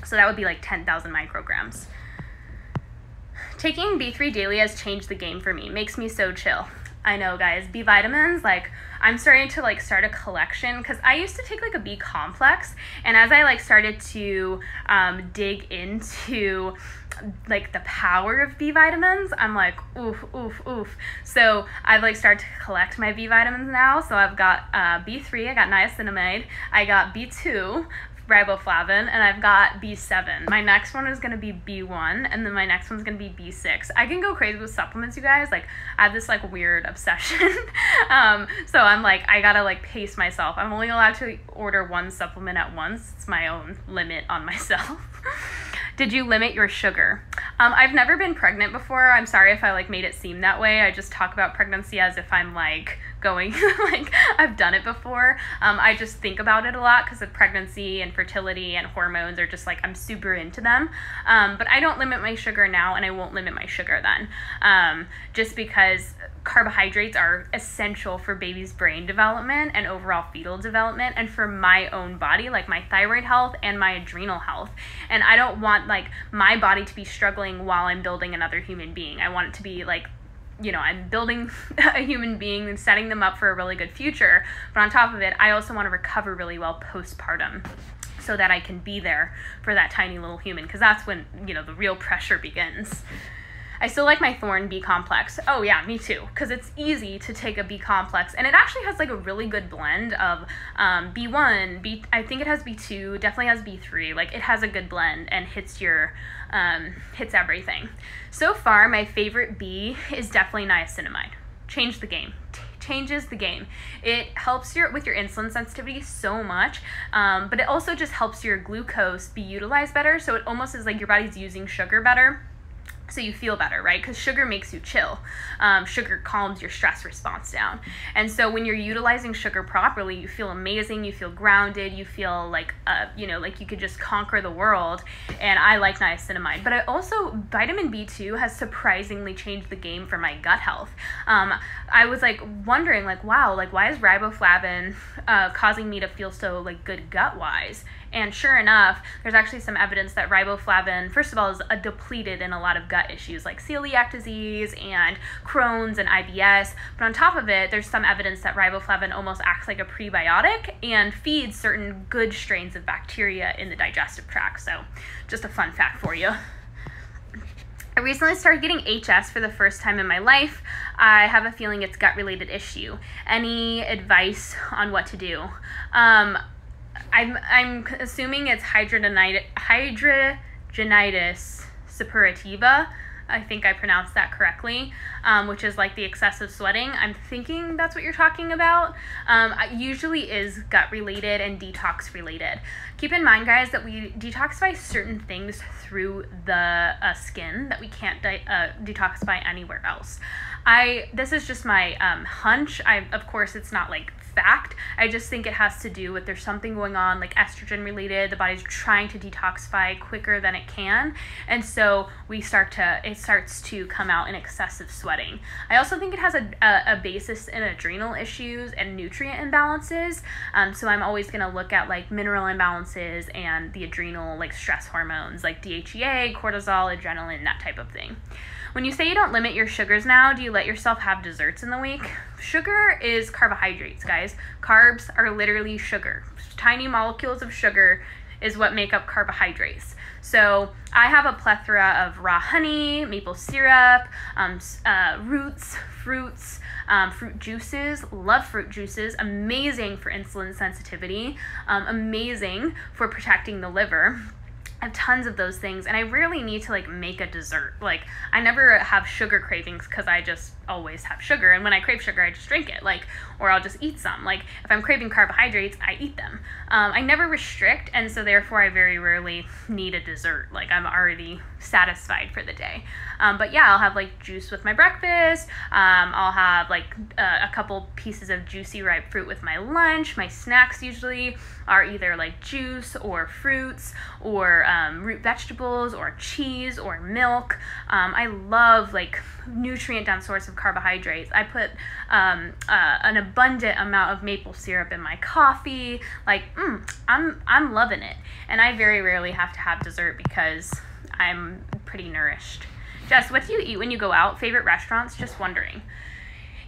So that would be like 10,000 micrograms. Taking B3 daily has changed the game for me. Makes me so chill. I know, guys, B vitamins, like I'm starting to like start a collection, because I used to take like a B complex, and as I like started to dig into like the power of B vitamins, I'm like, oof. So I've like started to collect my B vitamins now. So I've got B3, I got niacinamide, I got B2, riboflavin, and I've got B7. My next one is going to be B1, and then my next one's going to be B6. I can go crazy with supplements, you guys. Like, I have this like weird obsession. So I'm like, I gotta like pace myself. I'm only allowed to order one supplement at once. It's my own limit on myself. Did you limit your sugar? I've never been pregnant before. I'm sorry if I like made it seem that way. I just talk about pregnancy as if I'm like going like I've done it before. I just think about it a lot because of pregnancy and fertility and hormones are just like, I'm super into them. But I don't limit my sugar now, and I won't limit my sugar then. Just because carbohydrates are essential for baby's brain development and overall fetal development, and for my own body, like my thyroid health and my adrenal health. And I don't want like my body to be struggling while I'm building another human being. I want it to be like, you know, I'm building a human being and setting them up for a really good future. But on top of it, I also want to recover really well postpartum, so that I can be there for that tiny little human, because that's when, you know, the real pressure begins. I still like my Thorne B complex. Oh yeah, me too, because it's easy to take a B complex, and it actually has like a really good blend of B1, I think it has B2, definitely has B3. Like, it has a good blend and hits everything. So far, my favorite B is definitely niacinamide. Change the game. Changes the game. It helps with your insulin sensitivity so much, but it also just helps your glucose be utilized better. So it almost is like your body's using sugar better, so you feel better, right? Because sugar makes you chill. Sugar calms your stress response down. And so when you're utilizing sugar properly, you feel amazing, you feel grounded, you feel like, you know, like you could just conquer the world. And I like niacinamide. But I also, vitamin B2 has surprisingly changed the game for my gut health. I was like wondering, like, wow, like why is riboflavin causing me to feel so like good gut-wise? And sure enough, there's actually some evidence that riboflavin, first of all, is depleted in a lot of gut issues like celiac disease and Crohn's and IBS. But on top of it, there's some evidence that riboflavin almost acts like a prebiotic and feeds certain good strains of bacteria in the digestive tract. So just a fun fact for you. I recently started getting HS for the first time in my life. I have a feeling it's gut-related issue. Any advice on what to do? I'm assuming it's hidradenitis suppurativa. I think I pronounced that correctly, which is like the excessive sweating. I'm thinking that's what you're talking about. Usually is gut related and detox related. Keep in mind, guys, that we detoxify certain things through the skin that we can't detoxify anywhere else. This is just my hunch. Of course, it's not like fact. I just think it has to do with there's something going on like estrogen related. The body's trying to detoxify quicker than it can, and so it starts to come out in excessive sweating. I also think it has a basis in adrenal issues and nutrient imbalances. So I'm always going to look at like mineral imbalances and the adrenal like stress hormones like DHEA, cortisol, adrenaline, that type of thing. When you say you don't limit your sugars now, do you let yourself have desserts in the week? Sugar is carbohydrates, guys. Carbs are literally sugar. Tiny molecules of sugar is what make up carbohydrates. So I have a plethora of raw honey, maple syrup, roots, fruits, fruit juices. Love fruit juices. Amazing for insulin sensitivity. Amazing for protecting the liver. I have tons of those things, and I rarely need to like make a dessert. Like, I never have sugar cravings because I just always have sugar, and when I crave sugar, I just drink it, like, or I'll just eat some. Like, if I'm craving carbohydrates, I eat them. I never restrict, and so therefore I very rarely need a dessert. Like, I'm already satisfied for the day. But yeah, I'll have like juice with my breakfast. I'll have like a couple pieces of juicy ripe fruit with my lunch. My snacks usually are either like juice or fruits or root vegetables or cheese or milk. I love like nutrient dense source of carbohydrates. I put an abundant amount of maple syrup in my coffee. Like, I'm loving it. And I very rarely have to have dessert because I'm pretty nourished. Jess, what do you eat when you go out? Favorite restaurants? Just wondering.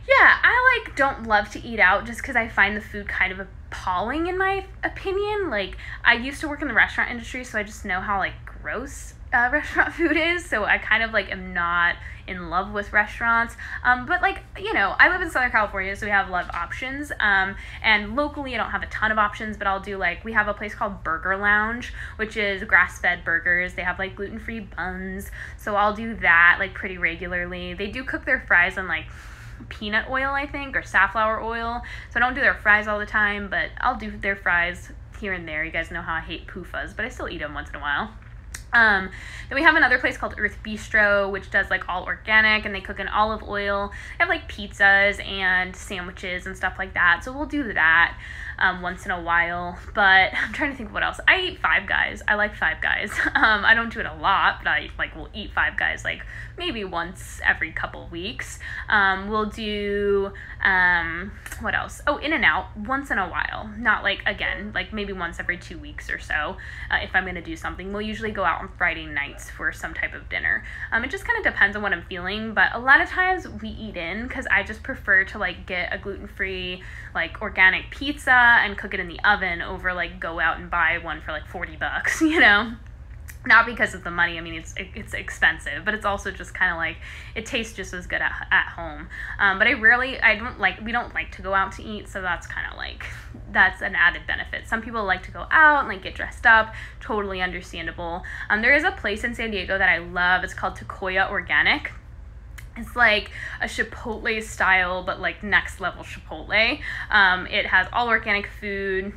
Yeah, I like don't love to eat out just because I find the food kind of appalling in my opinion. Like, I used to work in the restaurant industry, so I just know how like gross restaurant food is. So I kind of like am not in love with restaurants. But like, you know, I live in Southern California, so we have a lot of options. And locally I don't have a ton of options, but I'll do like, we have a place called Burger Lounge, which is grass-fed burgers. They have like gluten-free buns. So I'll do that like pretty regularly. They do cook their fries in like peanut oil, I think, or safflower oil. So I don't do their fries all the time, but I'll do their fries here and there. You guys know how I hate PUFAs, but I still eat them once in a while. Then we have another place called Earth Bistro, which does like all organic, and they cook in olive oil. They have like pizzas and sandwiches and stuff like that. So we'll do that once in a while. But I'm trying to think of what else. I eat Five Guys. I like Five Guys. I don't do it a lot, but I like will eat Five Guys like maybe once every couple weeks. We'll do what else? Oh, In-N-Out once in a while. Not like, again, like maybe once every 2 weeks or so. If I'm gonna do something, we'll usually go out on Friday nights for some type of dinner. It just kind of depends on what I'm feeling, but a lot of times we eat in because I just prefer to like get a gluten-free like organic pizza and cook it in the oven over like go out and buy one for like $40, you know? Not because of the money. I mean, it's expensive, but it's also just kind of like, it tastes just as good at home. But we don't like to go out to eat, so that's kind of like, that's an added benefit. Some people like to go out and like get dressed up, totally understandable. There is a place in San Diego that I love. It's called Takoya Organic. It's like a Chipotle style, but like next level Chipotle. It has all organic food,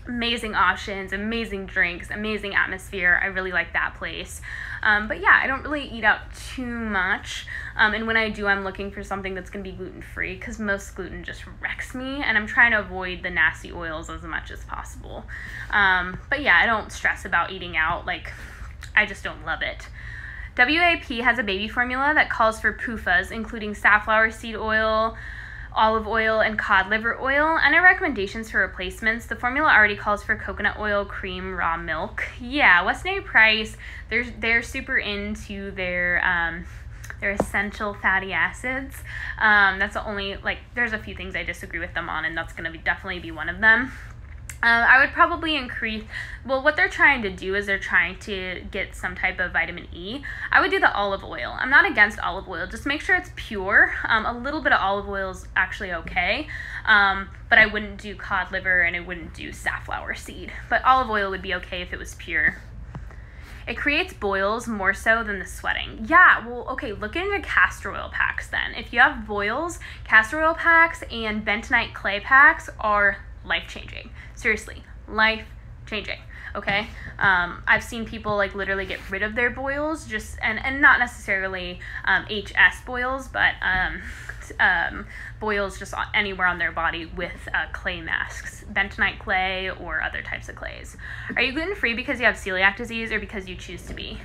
amazing options, amazing drinks, amazing atmosphere. I really like that place. But yeah, I don't really eat out too much. And when I do, I'm looking for something that's going to be gluten-free because most gluten just wrecks me, and I'm trying to avoid the nasty oils as much as possible. But yeah, I don't stress about eating out. Like, I just don't love it. WAP has a baby formula that calls for PUFAs, including safflower seed oil, olive oil, and cod liver oil, and our recommendations for replacements. The formula already calls for coconut oil, cream, raw milk. Yeah, Weston A. Price, they're super into their essential fatty acids. That's the only, like, there's a few things I disagree with them on, and that's going to definitely be one of them. I would probably increase, well, what they're trying to do is they're trying to get some type of vitamin E. I would do the olive oil. I'm not against olive oil. Just make sure it's pure. A little bit of olive oil is actually okay, but I wouldn't do cod liver and I wouldn't do safflower seed. But olive oil would be okay if it was pure. It creates boils more so than the sweating. Yeah, well, okay, look into castor oil packs then. If you have boils, castor oil packs and bentonite clay packs are life-changing. Seriously, life-changing. Okay, I've seen people like literally get rid of their boils, just and not necessarily HS boils, but boils just anywhere on their body with clay masks, bentonite clay or other types of clays. Are you gluten-free because you have celiac disease or because you choose to be?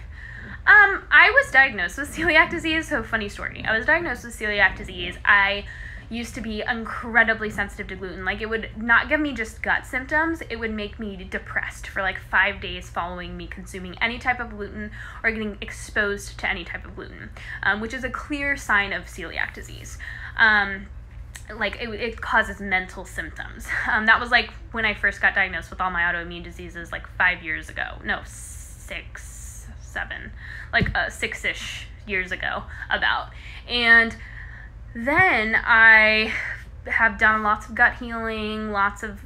I was diagnosed with celiac disease, so funny story. I was diagnosed with celiac disease. I used to be incredibly sensitive to gluten. Like, it would not give me just gut symptoms, it would make me depressed for like 5 days following me consuming any type of gluten or getting exposed to any type of gluten, which is a clear sign of celiac disease. Like, it causes mental symptoms. That was like when I first got diagnosed with all my autoimmune diseases, like 5 years ago. No, 6, 7, like 6-ish years ago about. And then I have done lots of gut healing, lots of,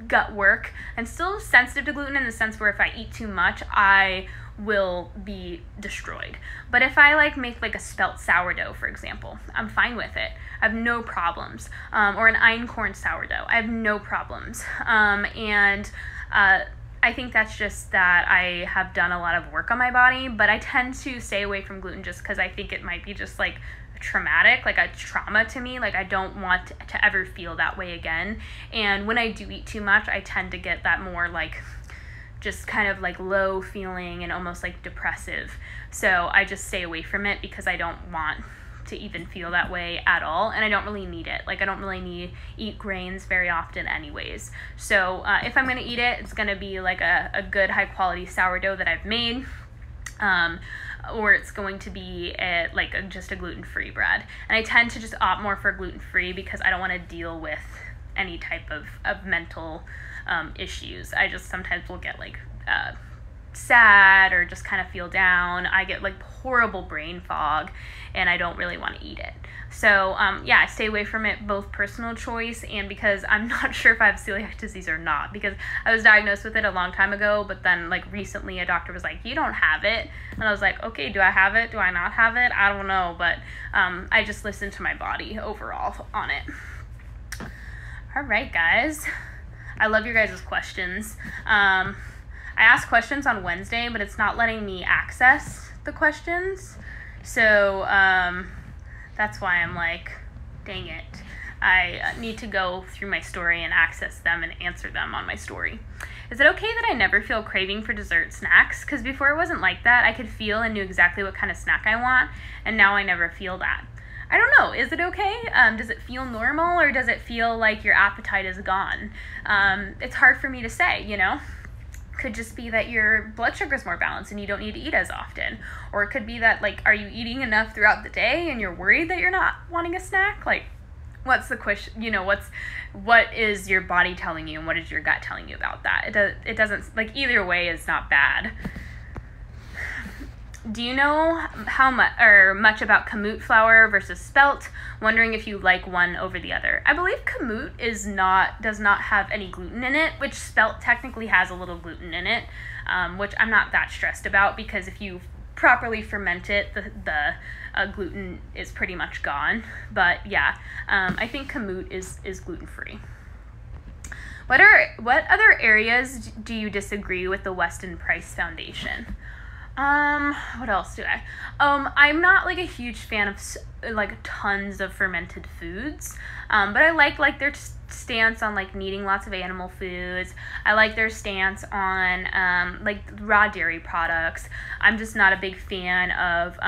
gut work, and still sensitive to gluten in the sense where if I eat too much, I will be destroyed. But if I like make like a spelt sourdough, for example, I'm fine with it. I have no problems. Or an einkorn sourdough, I have no problems. I think that's just that I have done a lot of work on my body, but I tend to stay away from gluten just because I think it might be just like traumatic, like a trauma to me. Like, I don't want to ever feel that way again. And when I do eat too much, I tend to get that more like just kind of like low feeling and almost like depressive. So I just stay away from it because I don't want to even feel that way at all, and I don't really need it. Like, I don't really eat grains very often anyways. So if I'm gonna eat it, it's gonna be like a good high quality sourdough that I've made, or it's going to be just a gluten-free bread. And I tend to just opt more for gluten-free because I don't want to deal with any type of mental issues. I just sometimes will get like sad or just kind of feel down. I get like horrible brain fog and I don't really want to eat it. So yeah, I stay away from it, both personal choice and because I'm not sure if I have celiac disease or not, because I was diagnosed with it a long time ago, but then like recently a doctor was like, you don't have it. And I was like, okay, do I have it? Do I not have it? I don't know, but I just listen to my body overall on it. All right, guys. I love your guys' questions. I asked questions on Wednesday, but it's not letting me access the questions. So that's why I'm like, dang it. I need to go through my story and access them and answer them on my story. Is it okay that I never feel craving for dessert snacks? Because before it wasn't like that. I could feel and knew exactly what kind of snack I want, and now I never feel that. I don't know. Is it okay? Does it feel normal, or does it feel like your appetite is gone? It's hard for me to say, Could just be that your blood sugar is more balanced and you don't need to eat as often. Or it could be that, like, are you eating enough throughout the day and you're worried that you're not wanting a snack? Like, what's the question? What is your body telling you and what is your gut telling you about that? It doesn't, like, either way is not bad. Do you know how much about kamut flour versus spelt? Wondering if you like one over the other. I believe kamut does not have any gluten in it, which spelt technically has a little gluten in it, which I'm not that stressed about because if you properly ferment it, the gluten is pretty much gone. But yeah, I think kamut is gluten-free. What other areas do you disagree with the Weston Price Foundation? What else do I? I'm not like a huge fan of like tons of fermented foods, but I like their stance on like needing lots of animal foods. I like their stance on like raw dairy products. I'm just not a big fan of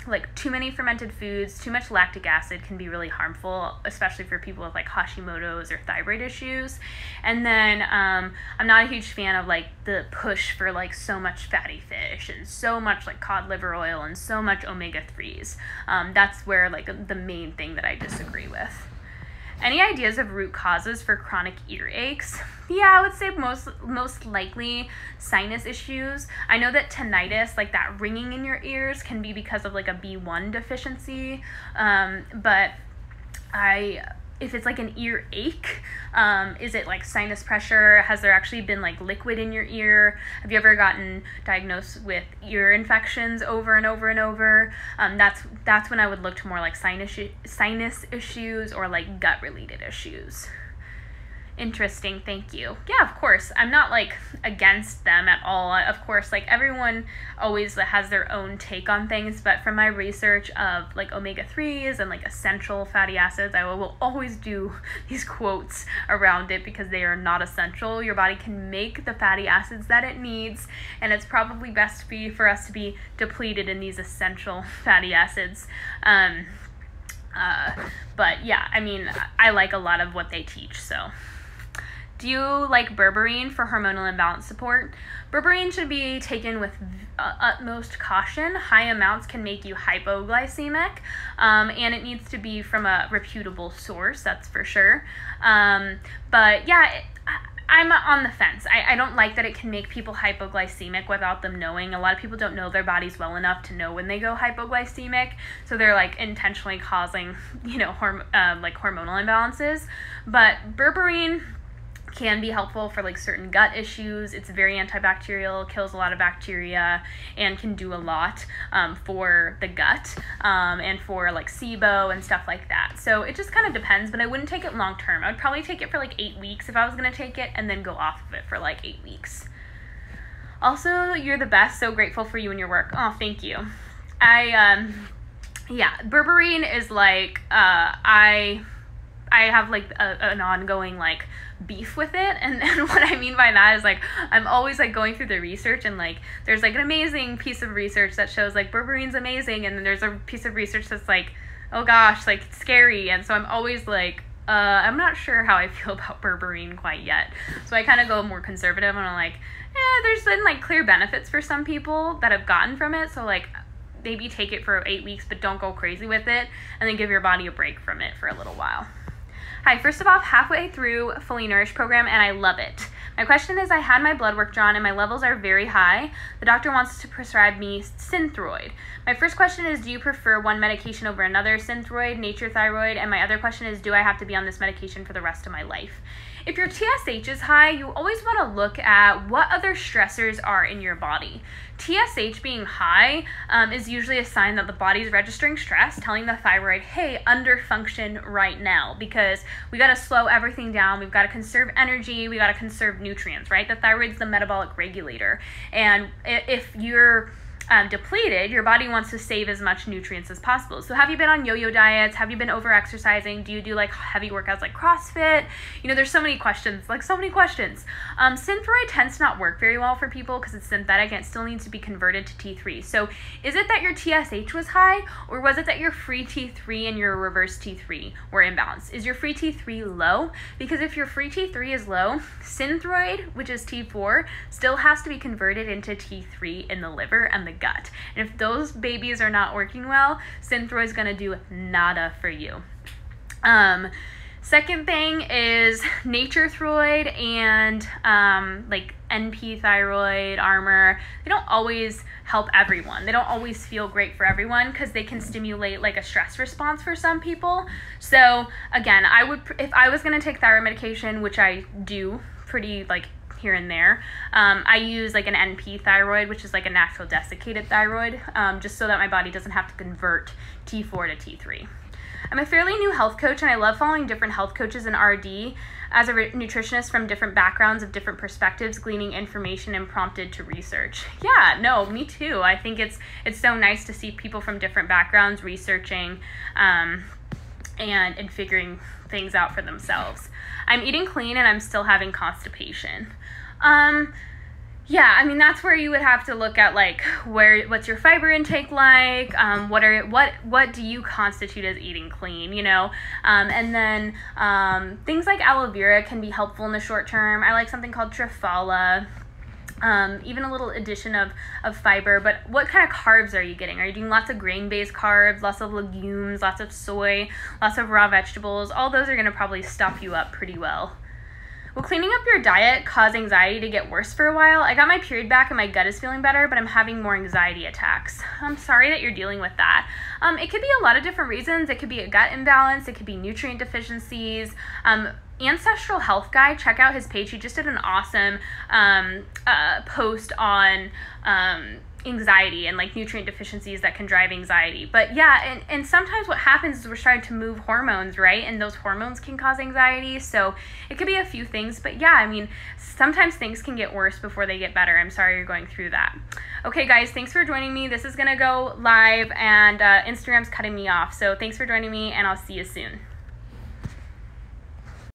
like too many fermented foods. Too much lactic acid can be really harmful, especially for people with like Hashimoto's or thyroid issues. And then I'm not a huge fan of like the push for like so much fatty fish and so much like cod liver oil and so much omega-3s. That's where like the main thing that I disagree with. Any ideas of root causes for chronic ear aches? Yeah, I would say most likely sinus issues. I know that tinnitus, like that ringing in your ears, can be because of like a B1 deficiency, but I if it's like an ear ache, is it like sinus pressure? Has there actually been like liquid in your ear? Have you ever gotten diagnosed with ear infections over and over and over? That's when I would look to more like sinus issues or like gut related issues. Interesting, thank you. Yeah, of course. I'm not like against them at all. Of course, like everyone always has their own take on things, but from my research of like omega-3s and like essential fatty acids, I will always do these quotes around it because they are not essential. Your body can make the fatty acids that it needs, and it's probably best for us to be depleted in these essential fatty acids. But yeah, I mean, I like a lot of what they teach, so. Do you like berberine for hormonal imbalance support? Berberine should be taken with utmost caution. High amounts can make you hypoglycemic, and it needs to be from a reputable source, that's for sure. But yeah, I'm on the fence. I don't like that it can make people hypoglycemic without them knowing. A lot of people don't know their bodies well enough to know when they go hypoglycemic, so they're like intentionally causing, like hormonal imbalances. But berberine can be helpful for like certain gut issues. It's very antibacterial, kills a lot of bacteria, and can do a lot for the gut and for like SIBO and stuff like that. So it just kind of depends, but I wouldn't take it long term. I would probably take it for like 8 weeks if I was going to take it, and then go off of it for like 8 weeks. Also, you're the best. So grateful for you and your work. Oh, thank you. Yeah, berberine is like, I have like an ongoing like beef with it, and what I mean by that is like I'm always like going through the research, and like there's like an amazing piece of research that shows like berberine's amazing, and then there's a piece of research that's like, oh gosh, like it's scary, and so I'm always like I'm not sure how I feel about berberine quite yet, so I kind of go more conservative, and I'm like, there's been like clear benefits for some people that have gotten from it, so like maybe take it for 8 weeks, but don't go crazy with it, and then give your body a break from it for a little while. Hi, first of all, halfway through Fully Nourished program, and I love it. My question is, I had my blood work drawn and my levels are very high. The doctor wants to prescribe me Synthroid. My first question is, do you prefer one medication over another, Synthroid, Nature Thyroid? And my other question is, do I have to be on this medication for the rest of my life? If your TSH is high, you always want to look at what other stressors are in your body. TSH being high is usually a sign that the body's registering stress, telling the thyroid, hey, underfunction right now, because we got to slow everything down. We've got to conserve energy. We got to conserve nutrients, right? The thyroid's the metabolic regulator. And if you're depleted, your body wants to save as much nutrients as possible. So have you been on yo-yo diets? Have you been over-exercising? Do you do like heavy workouts like CrossFit? There's so many questions, Synthroid tends to not work very well for people because it's synthetic and it still needs to be converted to T3. So is it that your TSH was high, or was it that your free T3 and your reverse T3 were imbalanced? Is your free T3 low? Because if your free T3 is low, Synthroid, which is T4, still has to be converted into T3 in the liver and the gut. And if those babies are not working well, Synthroid is going to do nada for you. Second thing is Nature Thyroid and like NP Thyroid, Armor. They don't always help everyone. They don't always feel great for everyone because they can stimulate like a stress response for some people. So again, if I was going to take thyroid medication, which I do pretty like here and there, I use like an NP thyroid, which is like a natural desiccated thyroid, just so that my body doesn't have to convert T4 to T3. I'm a fairly new health coach, and I love following different health coaches in RD as a nutritionist from different backgrounds of different perspectives, gleaning information and prompted to research. Yeah, no, me too. I think it's so nice to see people from different backgrounds researching and figuring things out for themselves. I'm eating clean and I'm still having constipation. Yeah, I mean, that's where you would have to look at like what's your fiber intake like, what do you constitute as eating clean, and then things like aloe vera can be helpful in the short term. I like something called Triphala, even a little addition of fiber. But what kind of carbs are you getting? Are you doing lots of grain-based carbs, lots of legumes, lots of soy, lots of raw vegetables? All those are going to probably stuff you up pretty well. Will cleaning up your diet cause anxiety to get worse for a while? I got my period back and my gut is feeling better, but I'm having more anxiety attacks. I'm sorry that you're dealing with that. It could be a lot of different reasons. It could be a gut imbalance. It could be nutrient deficiencies. Ancestral Health Guy, check out his page. He just did an awesome post on anxiety and like nutrient deficiencies that can drive anxiety. But yeah, and sometimes what happens is we're starting to move hormones, right? And those hormones can cause anxiety. So it could be a few things, but yeah, I mean, sometimes things can get worse before they get better. I'm sorry you're going through that. Okay guys, thanks for joining me. This is gonna go live and Instagram's cutting me off. So thanks for joining me and I'll see you soon.